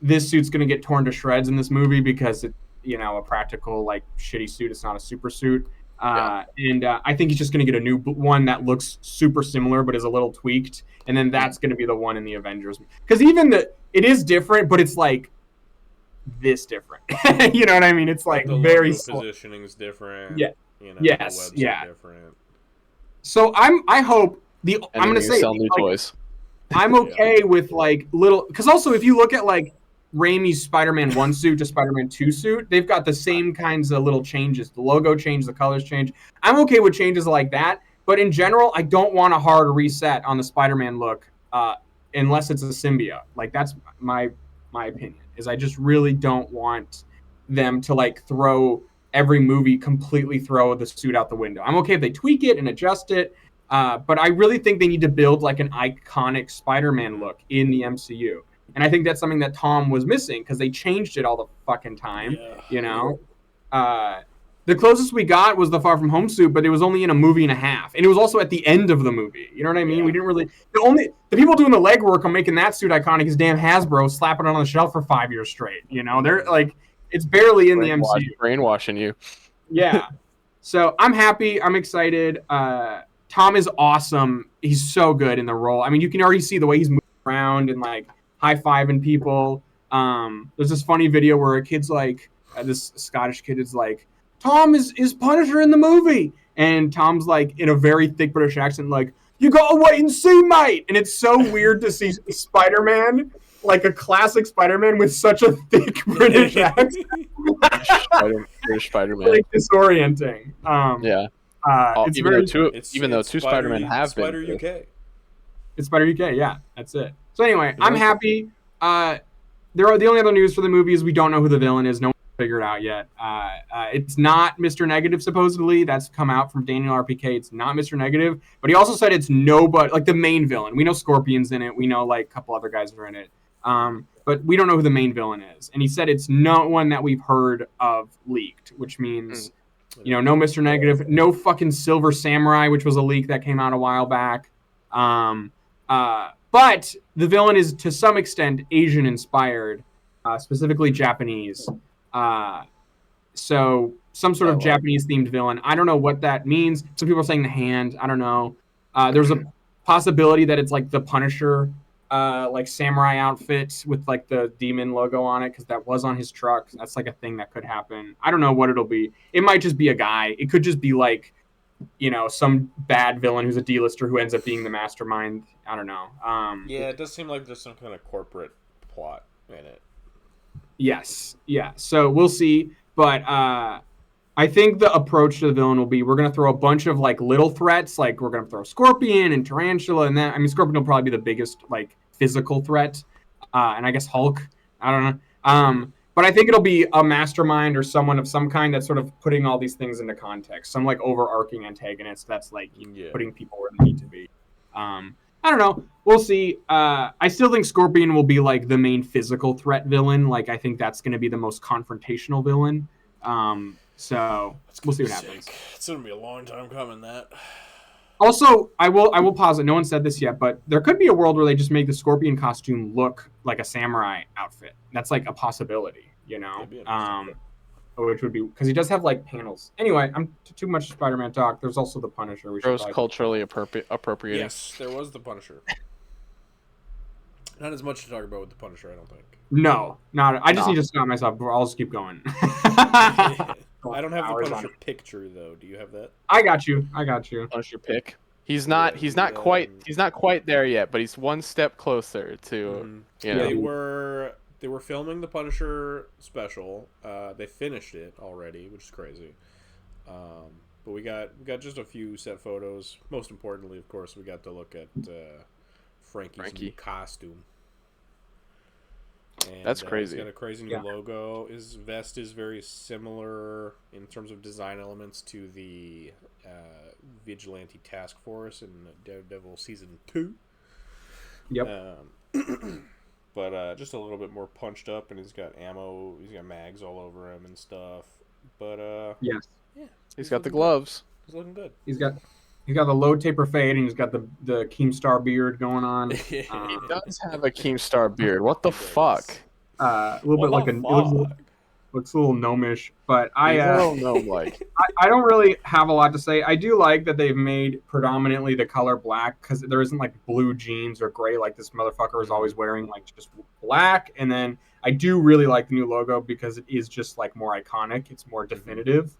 this suit's going to get torn to shreds in this movie because it's, you know, a practical like shitty suit. It's not a super suit. And I think he's just going to get a new one that looks super similar but is a little tweaked, and then that's going to be the one in the Avengers. Because even it is different, but it's like this different. You know what I mean? It's like the very positioning is different. Yeah. You know, yes. the webs are different. So I hope I'm going to say sell new toys. I'm okay with like little, because also if you look at like Raimi's Spider-Man 1 suit to Spider-Man 2 suit, they've got the same kinds of little changes. The logo change, the colors change. I'm okay with changes like that, But in general, I don't want a hard reset on the Spider-Man look unless it's a symbiote. Like that's my opinion. Is I just really don't want them to like throw every movie completely throw the suit out the window. I'm okay if they tweak it and adjust it, but I really think they need to build like an iconic Spider-Man look in the MCU. And I think that's something that Tom was missing because they changed it all the fucking time. Yeah. You know, the closest we got was the Far From Home suit, but it was only in a movie and a half, and it was also at the end of the movie. You know what I mean? Yeah. We didn't really the people doing the legwork on making that suit iconic is damn Hasbro slapping it on the shelf for 5 years straight. You know, they're like it's barely in the MCU. Brainwashing you. Yeah. So I'm happy. I'm excited. Tom is awesome. He's so good in the role. I mean, you can already see the way he's moving around and like high-fiving people. There's this funny video where a kid's like, this Scottish kid is like, Tom is Punisher in the movie. And Tom's like, in a very thick British accent, like, you gotta wait and see, mate. And it's so weird to see Spider-Man, like a classic Spider-Man with such a thick British accent. British Spider-Man. Like disorienting. Yeah. It's even though two Spider-Men have Spider been. UK. It's Spider UK, yeah, that's it. So anyway, I'm happy. The only other news for the movie is we don't know who the villain is. No one figured it out yet. It's not Mr. Negative, supposedly. That's come out from Daniel RPK. It's not Mr. Negative, but he also said it's nobody, like the main villain. We know Scorpion's in it. We know like a couple other guys are in it. But we don't know who the main villain is. And he said it's no one that we've heard of leaked, which means, you know, no Mr. Negative, no fucking Silver Samurai, which was a leak that came out a while back. But the villain is to some extent Asian inspired, specifically Japanese. So some sort of Japanese themed villain. I don't know what that means. Some people are saying the Hand. I don't know. There's a possibility that it's like the Punisher, like samurai outfit with like the demon logo on it, because that was on his truck. That's like a thing that could happen. I don't know what it'll be. It might just be a guy. It could just be like, you know, some bad villain who's a D-lister who ends up being the mastermind. I don't know. Yeah, it does seem like there's some kind of corporate plot in it. Yes. Yeah. So we'll see. But I think the approach to the villain will be we're going to throw a bunch of like little threats. Like we're going to throw Scorpion and Tarantula and that. I mean, Scorpion will probably be the biggest like physical threat. And I guess Hulk. I don't know. But I think it'll be a mastermind or someone of some kind that's sort of putting all these things into context. Some like overarching antagonist that's like putting people where they need to be. I don't know. We'll see. I still think Scorpion will be like the main physical threat villain. Like I think that's going to be the most confrontational villain. So we'll see what happens. It's going to be a long time coming, that. Also, I will pause it. No one said this yet, but there could be a world where they just make the Scorpion costume look like a samurai outfit. That's like a possibility, you know? Which would be because he does have like panels. Anyway, I'm too much Spider-Man talk. There's also the Punisher. Gross culturally appropriate. Yes, there was the Punisher. Not as much to talk about with the Punisher, I don't think. No, not. I just need to stop myself. I'll just keep going. I don't have the Punisher picture though. Do you have that? I got you. Punisher pick. He's not quite there yet, but he's one step closer to you know. They were filming the Punisher special. They finished it already, which is crazy. But we got just a few set photos. Most importantly, of course, we got to look at Frankie's new costume. And, that's crazy. He's got a crazy new logo. His vest is very similar in terms of design elements to the Vigilante Task Force in Daredevil Season 2. Yep. But just a little bit more punched up, and he's got ammo. He's got mags all over him and stuff. But yes, yeah, he's got the gloves. He's looking good. He's got the low taper fade, and he's got the Keemstar beard going on. He does have a Keemstar beard. What the fuck? A little bit like looks a little gnomish, but I don't know, like I don't really have a lot to say. I do like that they've made predominantly the color black because there isn't like blue jeans or gray like this motherfucker is always wearing, like just black. And then I do really like the new logo because it is just like more iconic. It's more definitive.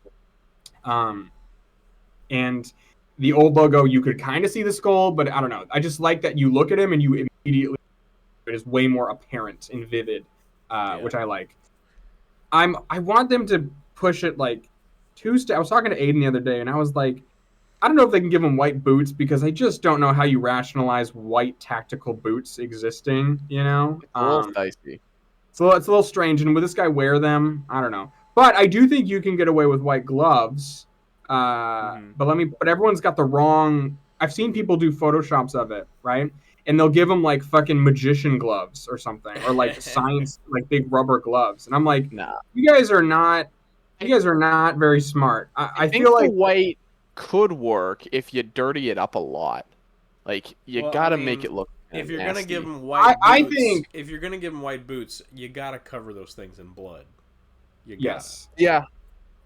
And the old logo, you could kind of see the skull, but I don't know. I just like that you look at him and you immediately, it is way more apparent and vivid, which I like. I want them to push it like 2 steps. I was talking to Aiden the other day, and I was like, I don't know if they can give him white boots because I just don't know how you rationalize white tactical boots existing. You know, It's a little dicey. so it's a little strange. And would this guy wear them? I don't know. But I do think you can get away with white gloves. But everyone's got the wrong. I've seen people do photoshops of it, right? And they'll give them like fucking magician gloves or something, or like science, like big rubber gloves. And I'm like, Nah. you guys are not very smart. I think feel the like white could work if you dirty it up a lot. Like you gotta make it look. If you're nasty. gonna give him white boots, I think if you're gonna give him white boots, you gotta cover those things in blood. yes. Yeah.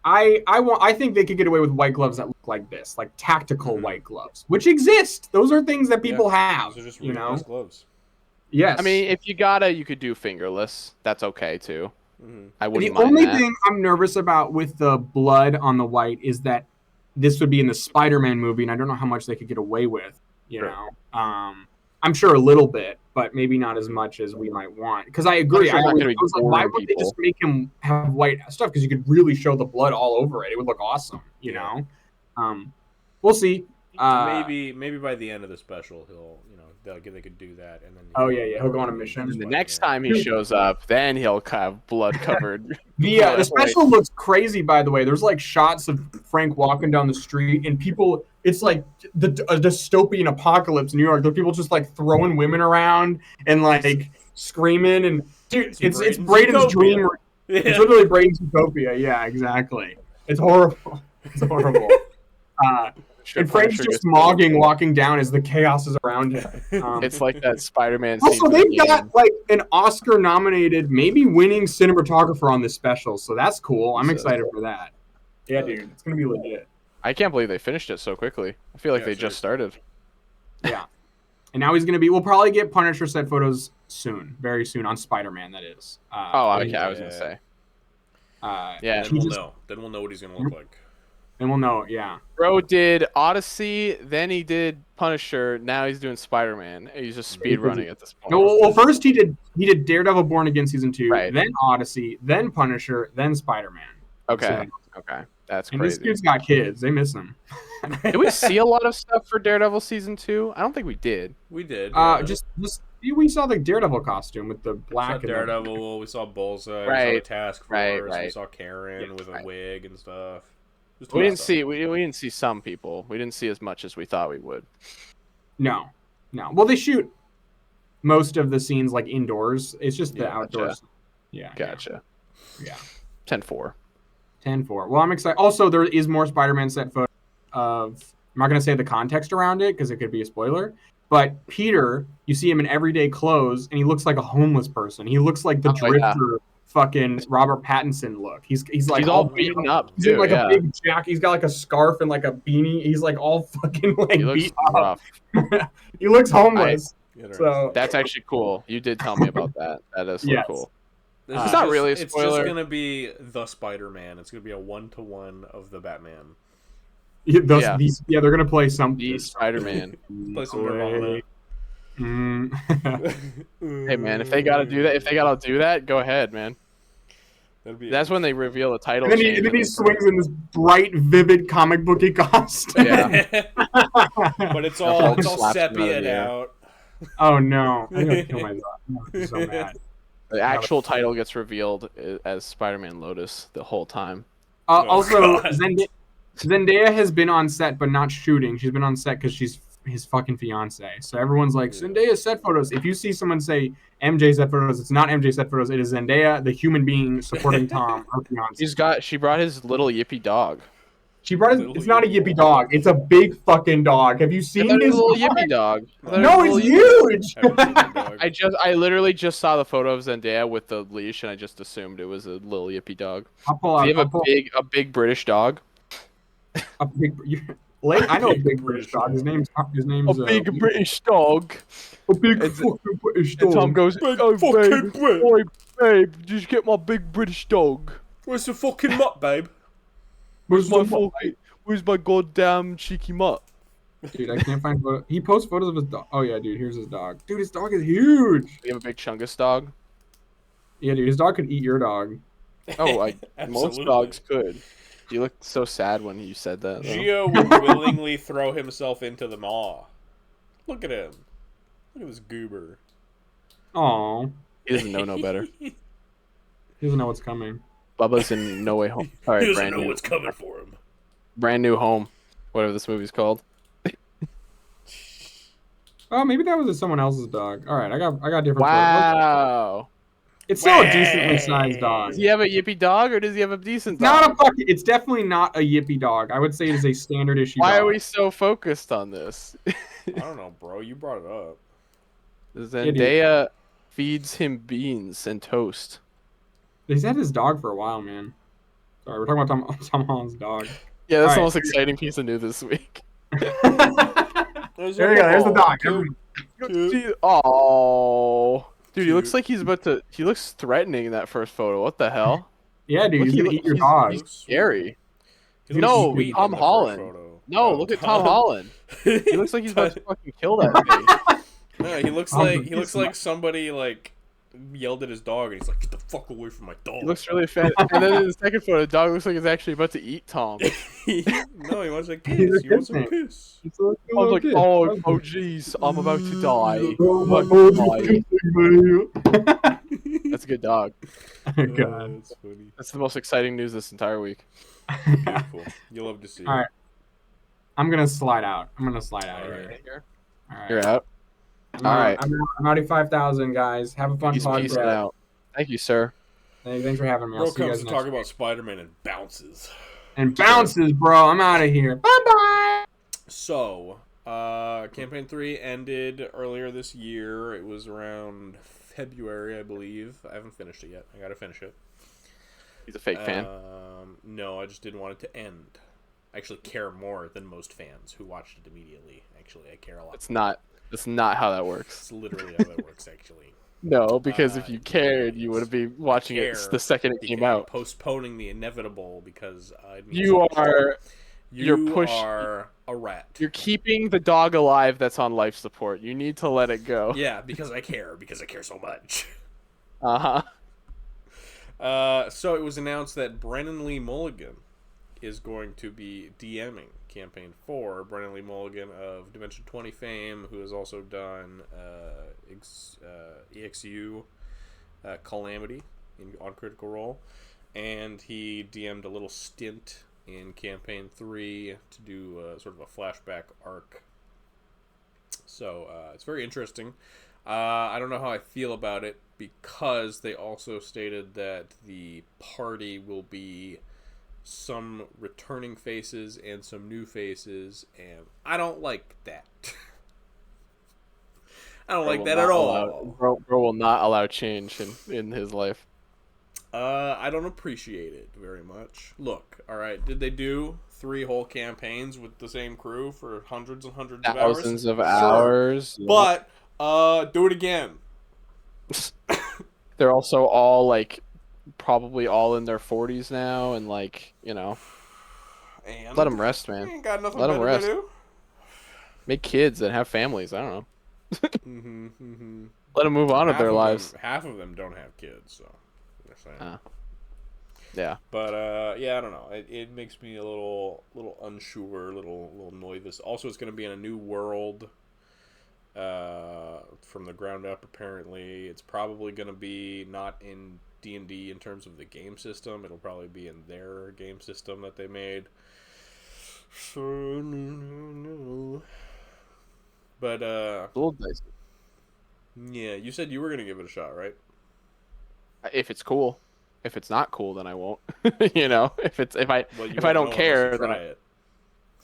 I think they could get away with white gloves that look like this, like tactical white gloves, which exist. Those are things that people have. Those are just you know, gloves. yes. I mean, if you could do fingerless. That's okay too. I wouldn't The mind only that. thing I'm nervous about with the blood on the white is that this would be in the Spider-Man movie, and I don't know how much they could get away with. You know, I'm sure a little bit, but maybe not as much as we might want. Because I agree. sure I it's not was gonna be like, why boring would they people. just make him have white stuff? Because you could really show the blood all over it. It would look awesome. You know, we'll see. Maybe by the end of the special, they could do that, and then he'll go on a mission. And the next time he shows up, then he'll have blood covered. The special looks crazy, by the way. There's like shots of Frank walking down the street, and people. It's like a dystopian apocalypse in New York. There are people just like throwing women around and like screaming, and dude, it's Braden's dream. Yeah. It's literally Braden's utopia. Yeah, exactly. It's horrible. It's horrible. And Frank's just smogging, walking down as the chaos is around him. It's like that Spider-Man scene. Also, they've got like an Oscar-nominated, maybe winning cinematographer on this special, so that's cool. I'm excited for that. Yeah, dude, it's gonna be legit. I can't believe they finished it so quickly. I feel like they just started. Yeah, and now he's gonna be. We'll probably get Punisher set photos soon, very soon on Spider-Man. That is. I was gonna say. Yeah, then we'll know. Then we'll know what he's gonna look like. And we'll know, yeah. Bro did Odyssey, then he did Punisher, now he's doing Spider-Man. He's just speed running at this point. No, well, first he did Daredevil Born Again season 2, right. Then Odyssey, then Punisher, then Spider-Man. Okay, that's and crazy. This dude's got kids; they miss him. Did we see a lot of stuff for Daredevil season 2? I don't think we did. We did. Just we saw the Daredevil costume with the black. We saw Daredevil. We saw Bullseye. Right. We saw the Task Force. Right. We saw Karen with a wig and stuff. We didn't see some people. We didn't see as much as we thought we would. No. Well, they shoot most of the scenes like indoors. It's just the outdoors. Yeah. Gotcha. Yeah. 10-4. 10-4. Well, I'm excited. Also, there is more Spider-Man set footage of. I'm not going to say the context around it because it could be a spoiler. But Peter, you see him in everyday clothes, and he looks like a homeless person. He looks like the Drifter. Fucking Robert Pattinson look. He's like he's all beaten up. He's in like a big jacket. He's got like a scarf and like a beanie. He's like all fucking like beat up. He looks homeless. So that's actually cool. You did tell me about that. That is so cool. It's not really a spoiler. It's just gonna be the Spider-Man. It's gonna be a 1-to-1 of the Batman. They're gonna play some the Spider-Man. Play some Nirvana. Hey man, if they gotta do that, go ahead, man. That's when they reveal the title. And then he swings in this bright, vivid comic booky costume. Yeah, but it's all sepia out. Oh no! I'm gonna kill myself. I'm so mad. The actual title gets revealed as Spider-Man Lotus the whole time. Also, Zendaya has been on set but not shooting. She's been on set because she's his fucking fiance. So everyone's like, Zendaya set photos. If you see someone say MJ set photos, it's not MJ set photos. It is Zendaya, the human being supporting Tom, her fiance. She brought his little yippy dog. It's not a yippy dog. It's a big fucking dog. Have you seen his little yippy dog? No, it's huge. I literally just saw the photo of Zendaya with the leash, and I just assumed it was a little yippy dog. Do you have a big British dog? A big. I know a big British dog. His name's a big British dog. A big fucking British dog. And Tom goes, "Oh, babe, did you get my big British dog? Where's the fucking mutt, babe? Where's my goddamn cheeky mutt?" Dude, I can't find photos. He posts photos of his dog. Oh yeah, dude, here's his dog. Dude, his dog is huge. You have a big Chungus dog? Yeah, dude, his dog could eat your dog. Oh, most dogs could. You looked so sad when you said that. Though. Gio would willingly throw himself into the maw. Look at him. Look at this goober. Aw. He doesn't know no better. He doesn't know what's coming. Bubba's in No Way Home. All right, He doesn't brand know new, what's coming for him. brand new home, whatever this movie's called. Oh, maybe that was someone else's dog. All right, I got different. Wow. It's still a decently sized dog. Does he have a yippy dog or does he have a decent It's dog? not a fucking. It's definitely not a yippy dog. I would say it is a standard issue. Why dog. are we so focused on this? I don't know, bro. You brought it up. Zendaya feeds him beans and toast. He's had his dog for a while, man. Sorry, we're talking about Tom Holland's dog. Yeah, that's All the right. most exciting piece of news this week. There we go. There's the dog. Oh, dude, he looks like he's about to. He looks threatening in that first photo. What the hell? Yeah, dude, Look, he's gonna eat your dog. He's scary. He looks No, sweet Tom in the first Holland. photo. No, Oh, look at Tom Holland. He looks like he's about to fucking kill that thing. No, he looks like somebody like yelled at his dog, and he's like, "Get the fuck away from my dog!" He looks really fat. And then in the second photo, the dog looks like it's actually about to eat Tom. No, he wants a kiss. He wants a kiss. It's a I was like, oh jeez, I'm about to die. I'm about to die. That's a good dog. Oh, God. That's funny. That's the most exciting news this entire week. Beautiful. You love to see. All right. I'm gonna slide out. I'm gonna slide out All of right. here. All right. You're out. I'm All out. right. I'm out at 5,000, guys. Have a fun Peace podcast. out. Thank you, sir. Thanks for having me. I'll Bro see you comes guys to next talk week. about Spider-Man and bounces. And bounces, bro. I'm out of here. Bye bye. So, Campaign 3 ended earlier this year. It was around February, I believe. I haven't finished it yet. I gotta finish it. He's a fake fan. No, I just didn't want it to end. I actually care more than most fans who watched it immediately. Actually, I care a lot. That's not how that works. It's literally how that works, actually. No, because if you cared, you would be watching it the second it came out. Postponing the inevitable because You are a rat. You're keeping the dog alive that's on life support. You need to let it go. Yeah, because I care so much. Uh-huh. So it was announced that Brennan Lee Mulligan is going to be DMing Campaign 4. Brennan Lee Mulligan of Dimension 20 fame, who has also done EXU Calamity on Critical Role. And he DM'd a little stint in Campaign 3 to do sort of a flashback arc. So it's very interesting. I don't know how I feel about it because they also stated that the party will be some returning faces and some new faces, and I don't like that. I don't like that at all. Bro will not allow change in his life. I don't appreciate it very much. Look, all right, did they do 3 whole campaigns with the same crew for hundreds and hundreds of hours? Thousands of Sure. hours. But do it again. They're also all like probably all in their 40s now, and like, you know, And let them rest, man. ain't got nothing Let 'em better rest. to do. Make kids and have families. I don't know. Mm-hmm, mm-hmm. Let them move on with their lives. Half of them don't have kids, so they're saying. Yeah. But yeah, I don't know. It makes me a little unsure, little nervous. Also, it's going to be in a new world. From the ground up, apparently. It's probably going to be not in D&D in terms of the game system. It'll probably be in their game system that they made. So, no. But, A little dicey. yeah, you said you were going to give it a shot, right? If it's cool. If it's not cool, then I won't. You know, if I Well, you if I won't don't know care, unless you then try it.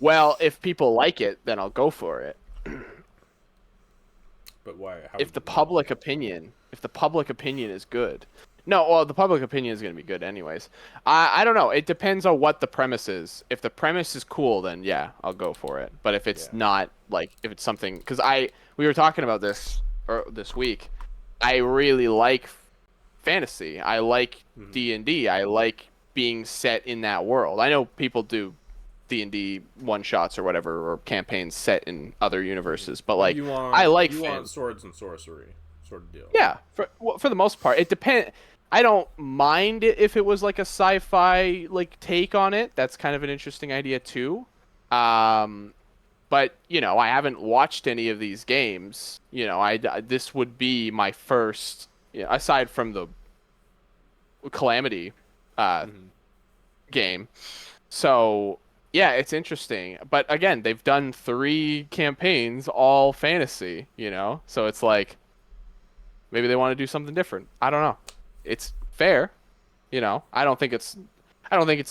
well, if people like it, then I'll go for it. But why? How If would the you know? public opinion is good. No, well, the public opinion is going to be good anyways. I don't know. It depends on what the premise is. If the premise is cool, then yeah, I'll go for it. But if it's not, like, if it's something, because we were talking about this week, I really like fantasy. I like D&D. I like being set in that world. I know people do D&D one shots or whatever, or campaigns set in other universes, but like I like want swords and sorcery sort of deal. Yeah, for the most part, it depends. I don't mind it if it was like a sci-fi like take on it. That's kind of an interesting idea too. But I haven't watched any of these games. This would be my first, aside from the Calamity game. So yeah, it's interesting. But again, they've done 3 campaigns, all fantasy. So it's like maybe they want to do something different. I don't know. It's fair. I don't think it's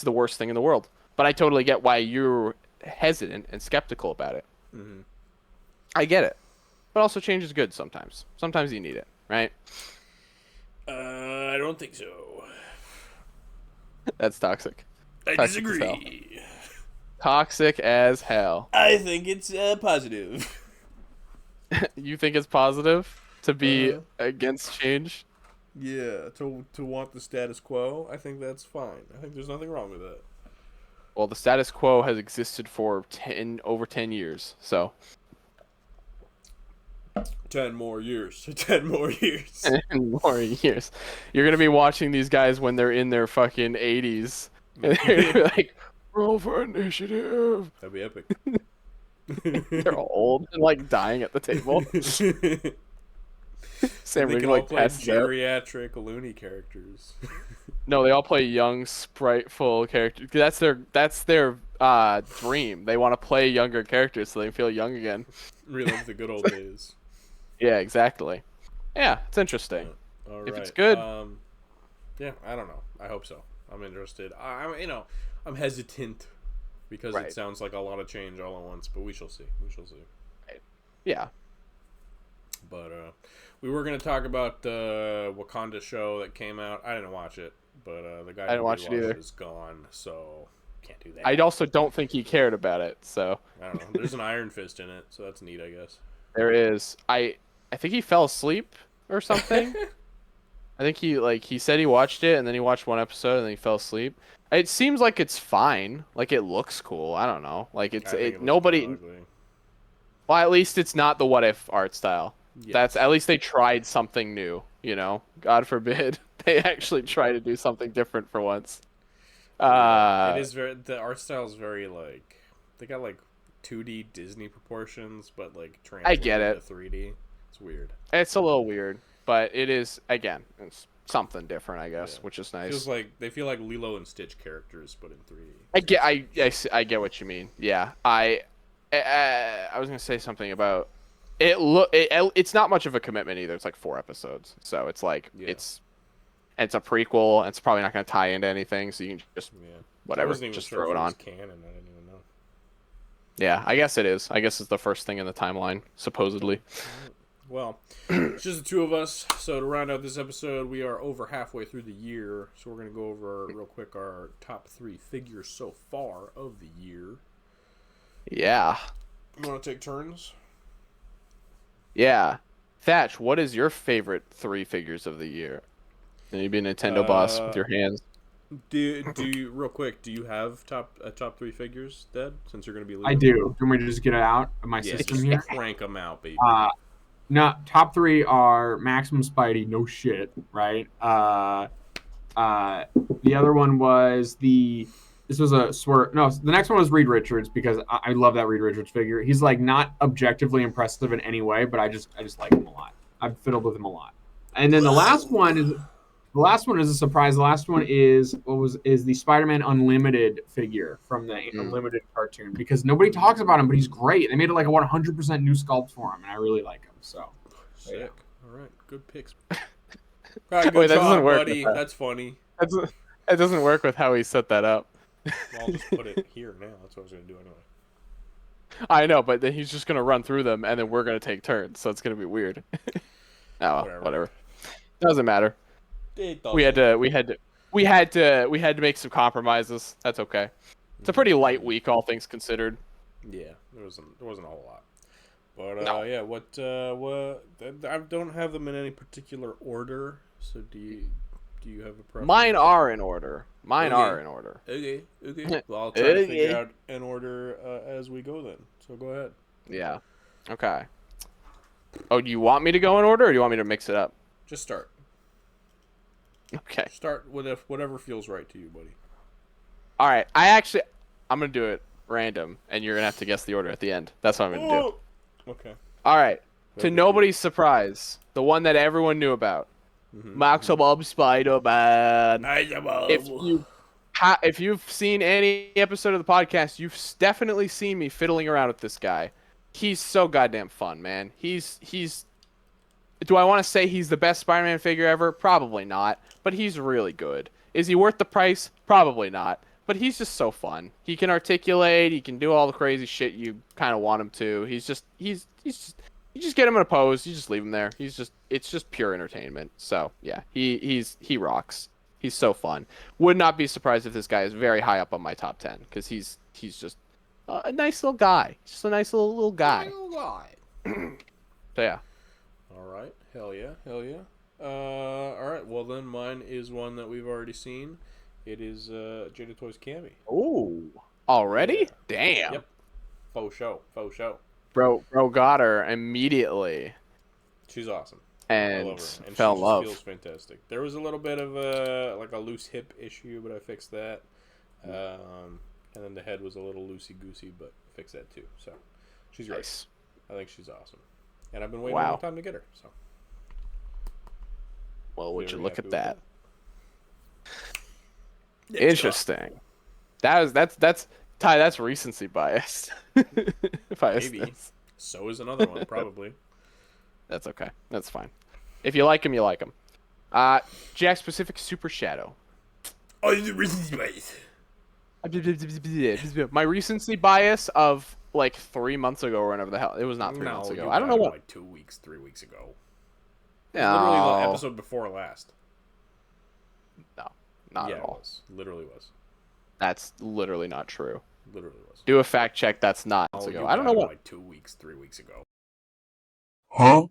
the worst thing in the world. But I totally get why you're hesitant and skeptical about it. Mm-hmm. I get it. But also change is good sometimes. Sometimes you need it, right? I don't think so. That's toxic. I Toxic as hell. disagree. Toxic as hell. I think it's positive. You think it's positive to be against change? Yeah, to want the status quo, I think that's fine. I think there's nothing wrong with that. Well, the status quo has existed for over 10 years, so 10 more years. 10 more years. 10 more years. You're gonna be watching these guys when they're in their fucking 80s, and they're gonna be like, "Roll for initiative." That'd be epic. They're old and like dying at the table. Sam They Riegel can all like play passes out. geriatric loony characters. No, they all play young, spriteful characters. That's their dream. They want to play younger characters so they feel young again. Relive the good old days. Yeah, exactly. Yeah, it's interesting. All If right. it's good. Yeah, I don't know. I hope so. I'm interested. I'm hesitant because Right. it sounds like a lot of change all at once, but we shall see. We shall see. Yeah. But we were going to talk about the Wakanda show that came out. I didn't watch it, but the guy I didn't who watch it either. is gone, so can't do that. I also don't think he cared about it, so I don't know. There's an Iron Fist in it, so that's neat, I guess. there is. I think he fell asleep or something. I think he said he watched it and then he watched one episode and then he fell asleep. It seems like it's fine. Like it looks cool. I don't know. Like I think it looks nobody. kinda ugly. Well, at least it's not the What If art style. Yes. That's at least they tried something new. God forbid they actually try to do something different for once. It is the art style is very like they got like 2D Disney proportions, but like I get it. to 3D. It's weird. It's a little weird, but it is again. It's something different, I guess, Yeah. which is nice. Feels like they feel like Lilo and Stitch characters, but in 3D. I get what you mean. Yeah, I was gonna say something about it. It's not much of a commitment either. It's like 4 episodes, so it's like it's a prequel. And it's probably not gonna tie into anything, so you can just whatever, I wasn't even just sure throw if it on. was canon. I didn't even know. Yeah, I guess it is. I guess it's the first thing in the timeline, supposedly. Well, it's just the 2 of us. So to round out this episode, we are over halfway through the year. So we're gonna go over real quick our top 3 figures so far of the year. Yeah. You want to take turns? Yeah. Thatch, what is your favorite 3 figures of the year? And you'd be a Nintendo boss with your hands. Do you real quick? Do you have top 3 figures, Dad? Since you're gonna be leaving? I do. Do you want me to just get it out of my Yeah, system just here? crank them out, baby. No, top 3 are Maximum Spidey. No shit, right? The other one was This was a swerve. No, the next one was Reed Richards because I love that Reed Richards figure. He's like not objectively impressive in any way, but I just like him a lot. I've fiddled with him a lot. And then the last one is a surprise. The last one is the Spider-Man Unlimited figure from the Unlimited cartoon because nobody talks about him, but he's great. They made it like a 100% new sculpt for him, and I really like him. So Sick. yeah. All right, good picks. All right, good Wait, that job, doesn't work buddy. with that. That's funny. It doesn't work with how he set that up. Well, I'll just put it here now. That's what I was gonna do anyway. I know, but then he's just gonna run through them, and then we're gonna take turns, so it's gonna be weird. Oh, well, whatever. Doesn't matter. We had to make some compromises. That's okay. It's a pretty light week, all things considered. Yeah, there wasn't a whole lot. But No. yeah, what I don't have them in any particular order. So do you have a preference? Mine are in order. Okay. Well, I'll try to figure out an order as we go then. So go ahead. Yeah. Okay. Oh, do you want me to go in order, or do you want me to mix it up? Just start. Okay. Start with whatever feels right to you, buddy. All right. I'm gonna do it random, and you're gonna have to guess the order at the end. That's what I'm gonna do. Oh! Okay. All right. To Hope it's nobody's surprise, the one that everyone knew about, Maximum Spider-Man. If you if you've seen any episode of the podcast, you've definitely seen me fiddling around with this guy. He's so goddamn fun, man. He's. Do I want to say he's the best Spider-Man figure ever? Probably not, but he's really good. Is he worth the price? Probably not, but he's just so fun. He can articulate. He can do all the crazy shit you kind of want him to. He's just. You just get him in a pose. You just leave him there. It's just pure entertainment. So yeah, he rocks. He's so fun. Would not be surprised if this guy is very high up on my top 10 because he's just a nice little guy. Just a nice little guy. So yeah. All right. Hell yeah. Hell yeah. All right. Well, then mine is one that we've already seen. It is Jada Toys Cammy. Oh, already? Yeah. Damn. Yep. Faux show. Faux show. Bro got her immediately. She's awesome. And I love her. And fell she in love. feels fantastic. There was a little bit of a loose hip issue, but I fixed that. And then the head was a little loosey goosey, but fixed that too. So she's great. Nice. I think she's awesome. And I've been waiting a long time to get her. So. Well, would you Very look happy at with that? It's Interesting. That's Ty. That's recency bias. Maybe. So is another one, probably. That's okay. That's fine. If you like him, you like him. Jack Pacific Super Shadow. Oh, the recency bias. My recency bias of like 3 months ago or whenever the hell it was not 3 months ago. I don't know what. Like 2 weeks, 3 weeks ago. No. Literally the episode before last. No, not yeah, at all. It was. Literally was. That's literally not true. Literally was. Do a fact check. That's not ago. I don't know what. Like 2 weeks, 3 weeks ago. Huh?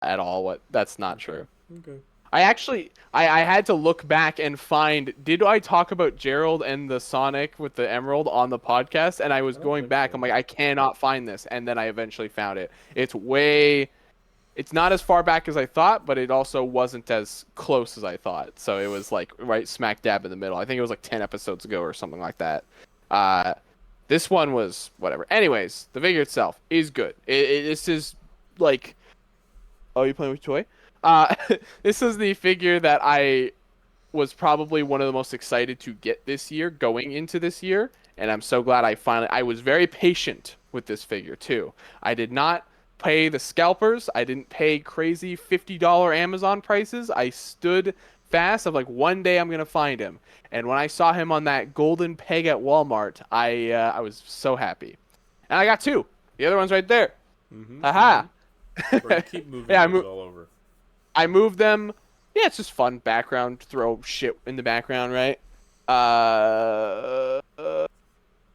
At all. What? That's not true. Okay. I actually, I had to look back and find, did I talk about Gerald and the Sonic with the Emerald on the podcast? And I was going back, I'm like, I cannot find this. And then I eventually found it. It's not as far back as I thought, but it also wasn't as close as I thought. So it was like right smack dab in the middle. I think it was like 10 episodes ago or something like that. This one was whatever. Anyways, the figure itself is good. This is like, oh, you playing with your toy? This is the figure that I was probably one of the most excited to get this year, going into this year, and I'm so glad I was very patient with this figure too. I did not pay the scalpers. I didn't pay crazy $50 Amazon prices. I stood fast of like one day I'm gonna find him. And when I saw him on that golden peg at Walmart, I was so happy. And I got two. The other one's right there. Haha. Keep moving Yeah, all over. I moved them. Yeah, it's just fun background. Throw shit in the background, right?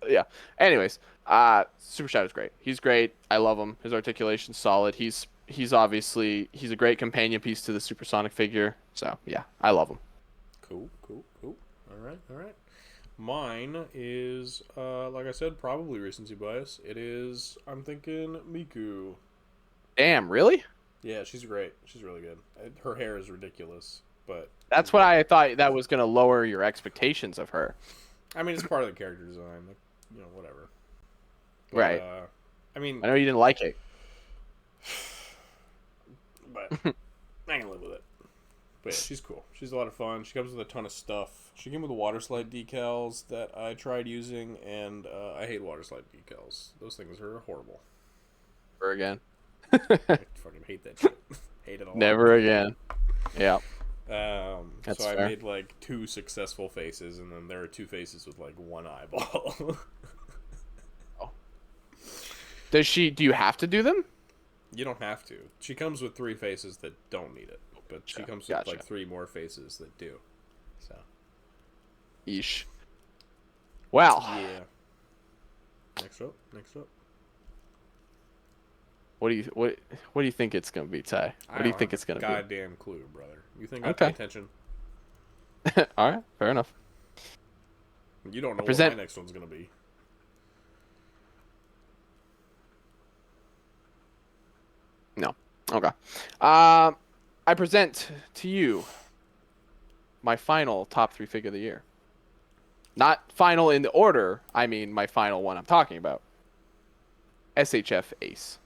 Yeah. Anyways, Super Shadow's great. He's great. I love him. His articulation's solid. He's obviously a great companion piece to the Supersonic figure. So yeah, I love him. Cool. All right. Mine is, like I said, probably recency bias. It is, I'm thinking Miku. Damn, really? Yeah, she's great. She's really good. Her hair is ridiculous, but that's what I thought that was gonna lower your expectations of her. I mean, it's part of the character design, like, whatever. But, right. I mean, I know you didn't like it, but I can live with it. But yeah, she's cool. She's a lot of fun. She comes with a ton of stuff. She came with the water slide decals that I tried using, and I hate water slide decals. Those things are horrible. Never again. I fucking hate that shit. Hate it all. Never again. Yeah. So I made like 2 successful faces, and then there are 2 faces with like 1 eyeball. Oh. Do you have to do them? You don't have to. She comes with 3 faces that don't need it, but she comes with like 3 more faces that do. So. Yeesh. Well. Yeah. Next up. What do you think it's gonna be, Ty? What do you think it's gonna be? Goddamn clue, brother. You think I pay attention? All right, fair enough. You don't know what my next one's gonna be. No. Okay. I present to you my final top 3 figure of the year. Not final in the order. I mean, my final one I'm talking about. SHF Ace.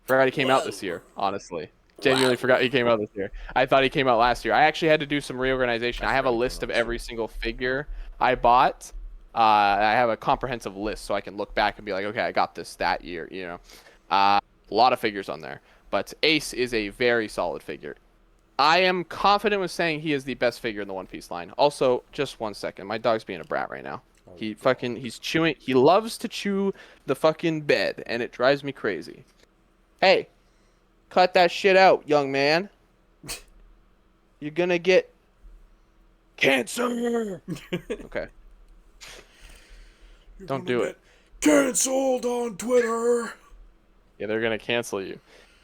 Forgot he came out this year, honestly. Genuinely forgot he came out this year. I thought he came out last year. I actually had to do some reorganization. I have a list of every single figure I bought. I have a comprehensive list so I can look back and be like, okay, I got this that year, you know. A lot of figures on there. But Ace is a very solid figure. I am confident with saying he is the best figure in the One Piece line. Also, just 1 second. My dog's being a brat right now. He's chewing. He loves to chew the fucking bed, and it drives me crazy. Hey, cut that shit out, young man. You're gonna get cancer. Okay. Don't do it. Cancelled on Twitter. Yeah, they're gonna cancel you.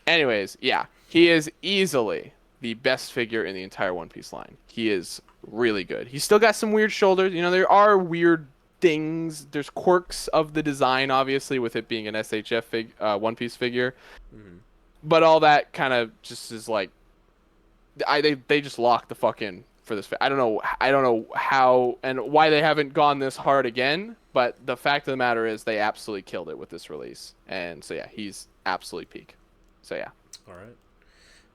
Anyways, yeah, he is easily the best figure in the entire One Piece line. He is really good. He's still got some weird shoulders. You know, there are weird things. There's quirks of the design, obviously, with it being an SHF One Piece figure. Mm-hmm. But all that kind of just is like, they just locked the fuck in for this. I don't know how and why they haven't gone this hard again. But the fact of the matter is, they absolutely killed it with this release. And so yeah, he's absolutely peak. So yeah. All right.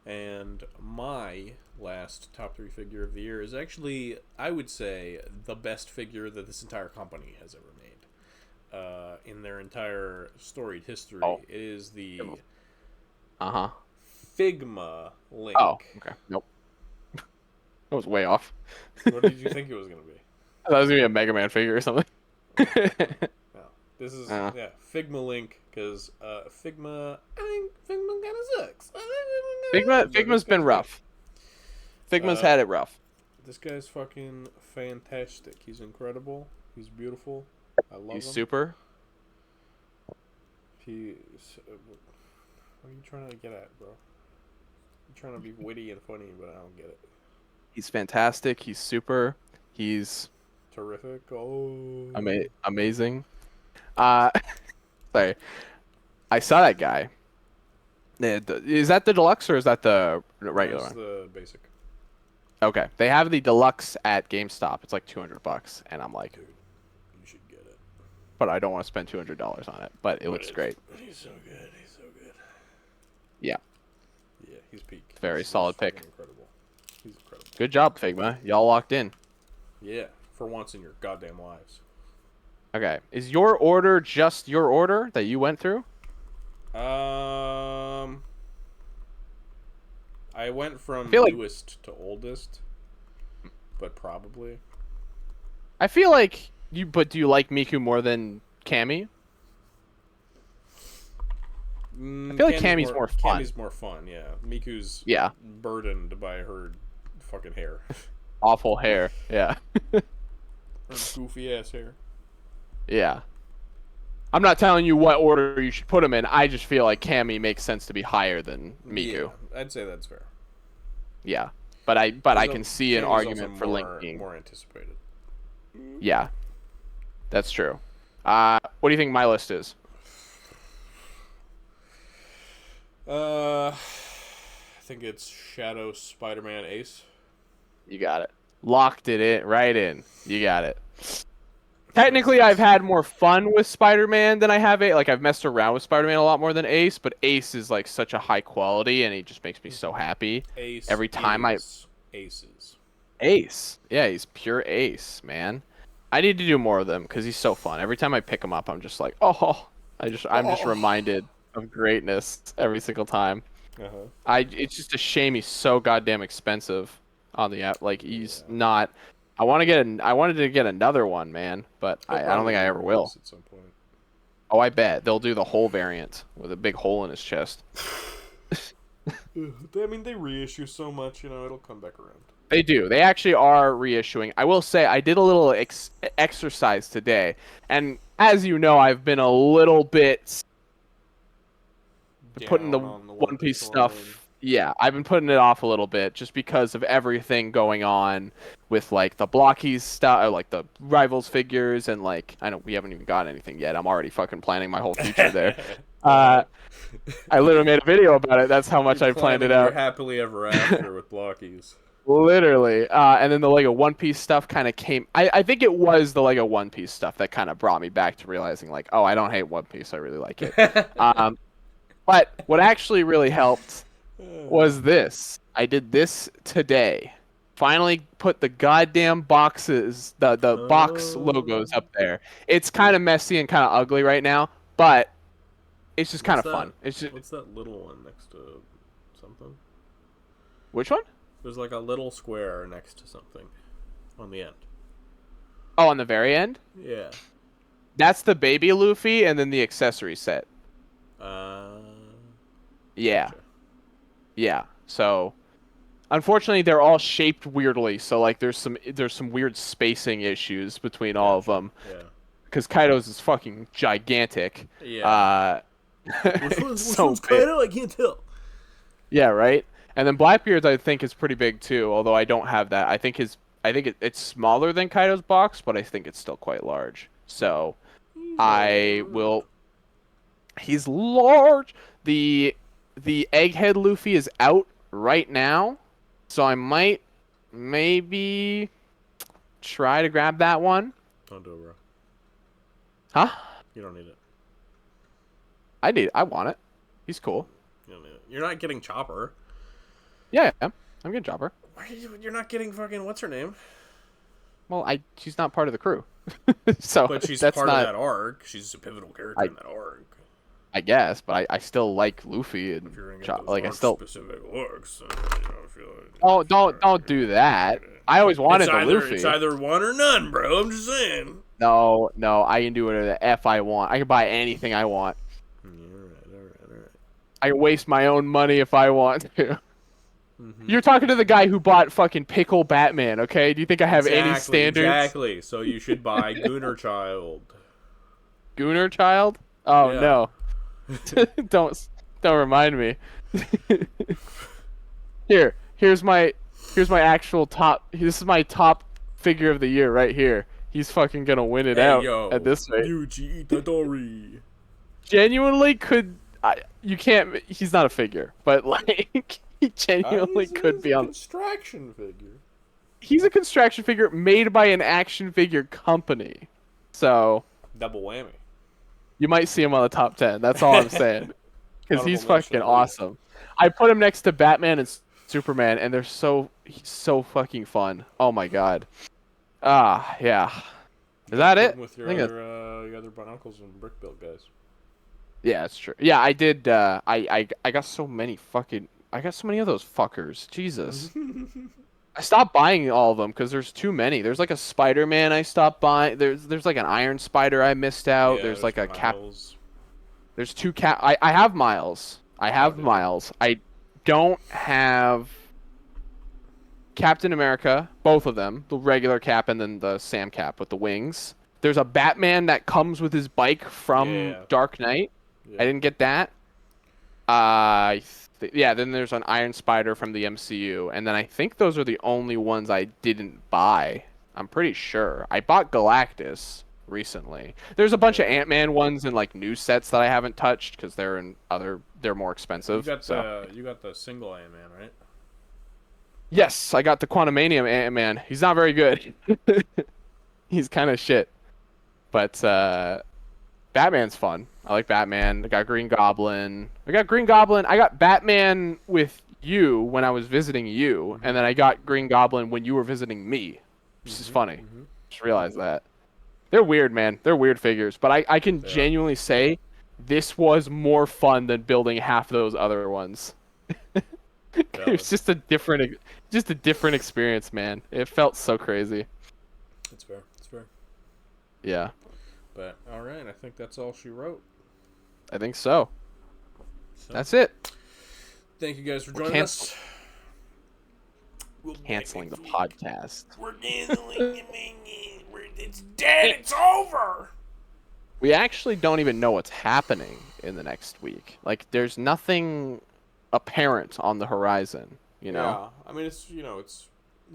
And my last top 3 figure of the year is actually, I would say, the best figure that this entire company has ever made. In their entire storied history, it is the Figma Link. Oh, okay. Nope. That was way off. What did you think it was going to be? I thought it was going to be a Mega Man figure or something. No. This is, Figma Link, because Figma, I think Figma kind of sucks. Figma's been rough. Figma's had it rough. This guy's fucking fantastic. He's incredible. He's beautiful. I love him. He's super. What are you trying to get at, bro? I'm trying to be witty and funny, but I don't get it. He's fantastic. He's super. He's terrific. Oh, amazing. Sorry. I saw that guy. Is that the deluxe or is that the regular one? That's the basic. Okay. They have the deluxe at GameStop. It's like $200, and I'm like, dude, you should get it. But I don't want to spend $200 on it. But it looks great. He's so good. He's so good. Yeah. Yeah, he's peak. Very solid pick. Incredible. He's incredible. Good job, Figma. Y'all locked in. Yeah, for once in your goddamn lives. Okay. Is your order just your order that you went through? I went from newest to oldest, but probably. I feel like you. But do you like Miku more than Cammy? I feel like Cammy's more fun. Cammy's more fun, yeah. Miku's burdened by her fucking hair. Awful hair, yeah. Her goofy ass hair. Yeah. I'm not telling you what order you should put them in. I just feel like Cammy makes sense to be higher than Miku. Yeah, I'd say that's fair. Yeah, but I can see an argument for Link being more anticipated. Yeah, that's true. What do you think my list is? I think it's Shadow Spider-Man Ace. You got it. Locked it in right in. You got it. Technically, I've had more fun with Spider-Man than I have I've messed around with Spider-Man a lot more than Ace, but Ace is like such a high quality, and he just makes me so happy. Ace every time Aces. Ace, yeah, he's pure Ace, man. I need to do more of them because he's so fun. Every time I pick him up, I'm just like, I'm just reminded of greatness every single time. It's just a shame he's so goddamn expensive on the app. Like he's not. I wanted to get another one, man, but I don't think I ever will. At some point. Oh, I bet they'll do the whole variant with a big hole in his chest. I mean, they reissue so much, it'll come back around. They do. They actually are reissuing. I will say I did a little exercise today, and as you know, I've been a little bit putting the One Piece stuff. Yeah, I've been putting it off a little bit just because of everything going on with like the Blockies stuff, like the Rivals figures, and like I know we haven't even got anything yet. I'm already fucking planning my whole future there. I literally made a video about it. That's how much I planned it out. Happily ever after with Blockies. Literally. And then the Lego One Piece stuff kind of came. I think it was the Lego One Piece stuff that kind of brought me back to realizing, like, oh, I don't hate One Piece. I really like it. But what actually really helped was this. I did this today. Finally put the goddamn boxes, the box logos up there. It's kind of messy and kind of ugly right now, but it's just kind of fun. It's just What's that little one next to something? Which one? There's like a little square next to something on the end. Oh, on the very end? Yeah. That's the baby Luffy and then the accessory set. Yeah. Gotcha. Yeah. So unfortunately they're all shaped weirdly, so like there's some weird spacing issues between all of them. Yeah. Because Kaido's is fucking gigantic. Yeah. Which one's Kaido? I can't tell. Yeah, right? And then Blackbeard's I think is pretty big too, although I don't have that. I think it's smaller than Kaido's box, but I think it's still quite large. So he's large. The Egghead Luffy is out right now, so I might maybe try to grab that one. Don't do it, bro. Huh? You don't need it. I want it. He's cool. You don't need it. You're not getting Chopper. Yeah, I'm getting Chopper. You're not getting fucking what's her name? Well, she's not part of the crew. So But she's that's part not, of that arc. She's a pivotal character in that arc. I guess, but I still like Luffy and If you're gonna get those like I still. specific looks, I feel like Oh, don't do that. I always wanted the Luffy. It's either one or none, bro. I'm just saying. No, I can do whatever the F I want. I can buy anything I want. Yeah, all right. I can waste my own money if I want to. Mm-hmm. You're talking to the guy who bought fucking Pickle Batman, okay? Do you think I have any standards? Exactly. So you should buy Gooner Child. Gooner Child? Oh Yeah. no. Don't remind me. Here's my actual top. This is my top figure of the year right here. He's fucking gonna win it out at this rate. Yuji Itadori. Genuinely you can't. He's not a figure, but like he genuinely could be on. Construction figure. He's a construction figure made by an action figure company, so Double whammy. you might see him on the top 10. That's all I'm saying, because he's Honorable mention, fucking awesome. I put him next to Batman and Superman, and he's so fucking fun. Oh my god. Yeah. Is that it? With your other uncles and brick build guys. Yeah, it's true. Yeah, I did. I got so many of those fuckers. Jesus. I stopped buying all of them because there's too many. There's like a Spider-Man I stopped buying. There's like an Iron Spider I missed out. Yeah, there's like a Cap. Miles. There's two Cap. I have Miles. Miles. I don't have Captain America. Both of them, the regular Cap and then the Sam Cap with the wings. There's a Batman that comes with his bike from Dark Knight. Yeah. I didn't get that. Then there's an Iron Spider from the MCU, and then I think those are the only ones I didn't buy. I'm pretty sure. I bought Galactus recently. There's a bunch of Ant-Man ones in like new sets that I haven't touched because they're more expensive. You got the single Ant-Man, right? Yes, I got the Quantumanium Ant-Man. He's not very good. He's kind of shit. But Batman's fun. I like Batman. I got Green Goblin. I got Batman with you when I was visiting you, and then I got Green Goblin when you were visiting me, which is funny. Just realized that. They're weird, man. They're weird figures, but I can genuinely say this was more fun than building half those other ones. It's just a different experience, man. It felt so crazy. It's fair. Yeah. But all right, I think that's all she wrote. I think so. That's it. Thank you guys for joining us. Canceling the podcast. We're canceling it. It's dead. It's over. We actually don't even know what's happening in the next week. Like, there's nothing apparent on the horizon. You know. Yeah, I mean it's it's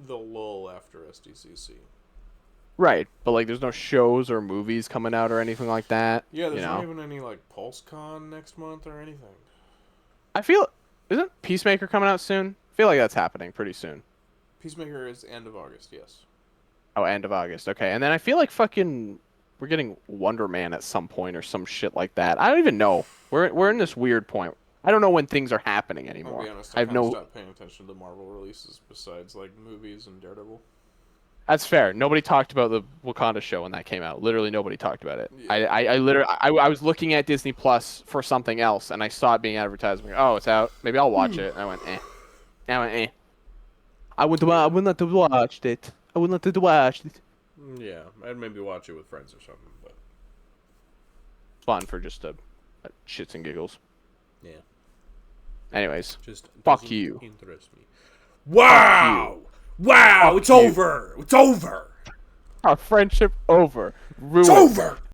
the lull after SDCC. Right, but like, there's no shows or movies coming out or anything like that. Yeah, there's not even any like PulseCon next month or anything. Isn't Peacemaker coming out soon? I feel like that's happening pretty soon. Peacemaker is end of August. Yes. Oh, end of August. Okay, and then I feel like we're getting Wonder Man at some point or some shit like that. I don't even know. We're in this weird point. I don't know when things are happening I'll anymore. be honest. I I have kind of no. stopped paying attention to Marvel releases besides like movies and Daredevil. That's fair. Nobody talked about the Wakanda show when that came out. Literally nobody talked about it. Yeah. I was looking at Disney Plus for something else, and I saw it being advertised. I'm like, oh, it's out. Maybe I'll watch it. And I went, eh. I went, eh. I would not have watched it. I would not have watched it. Yeah, I'd maybe watch it with friends or something, but Fun for just a shits and giggles. yeah, Anyways, just fuck doesn't you. interest me. Wow! Wow! Fuck It's you. over! It's over! Our friendship over. Ruined. It's over!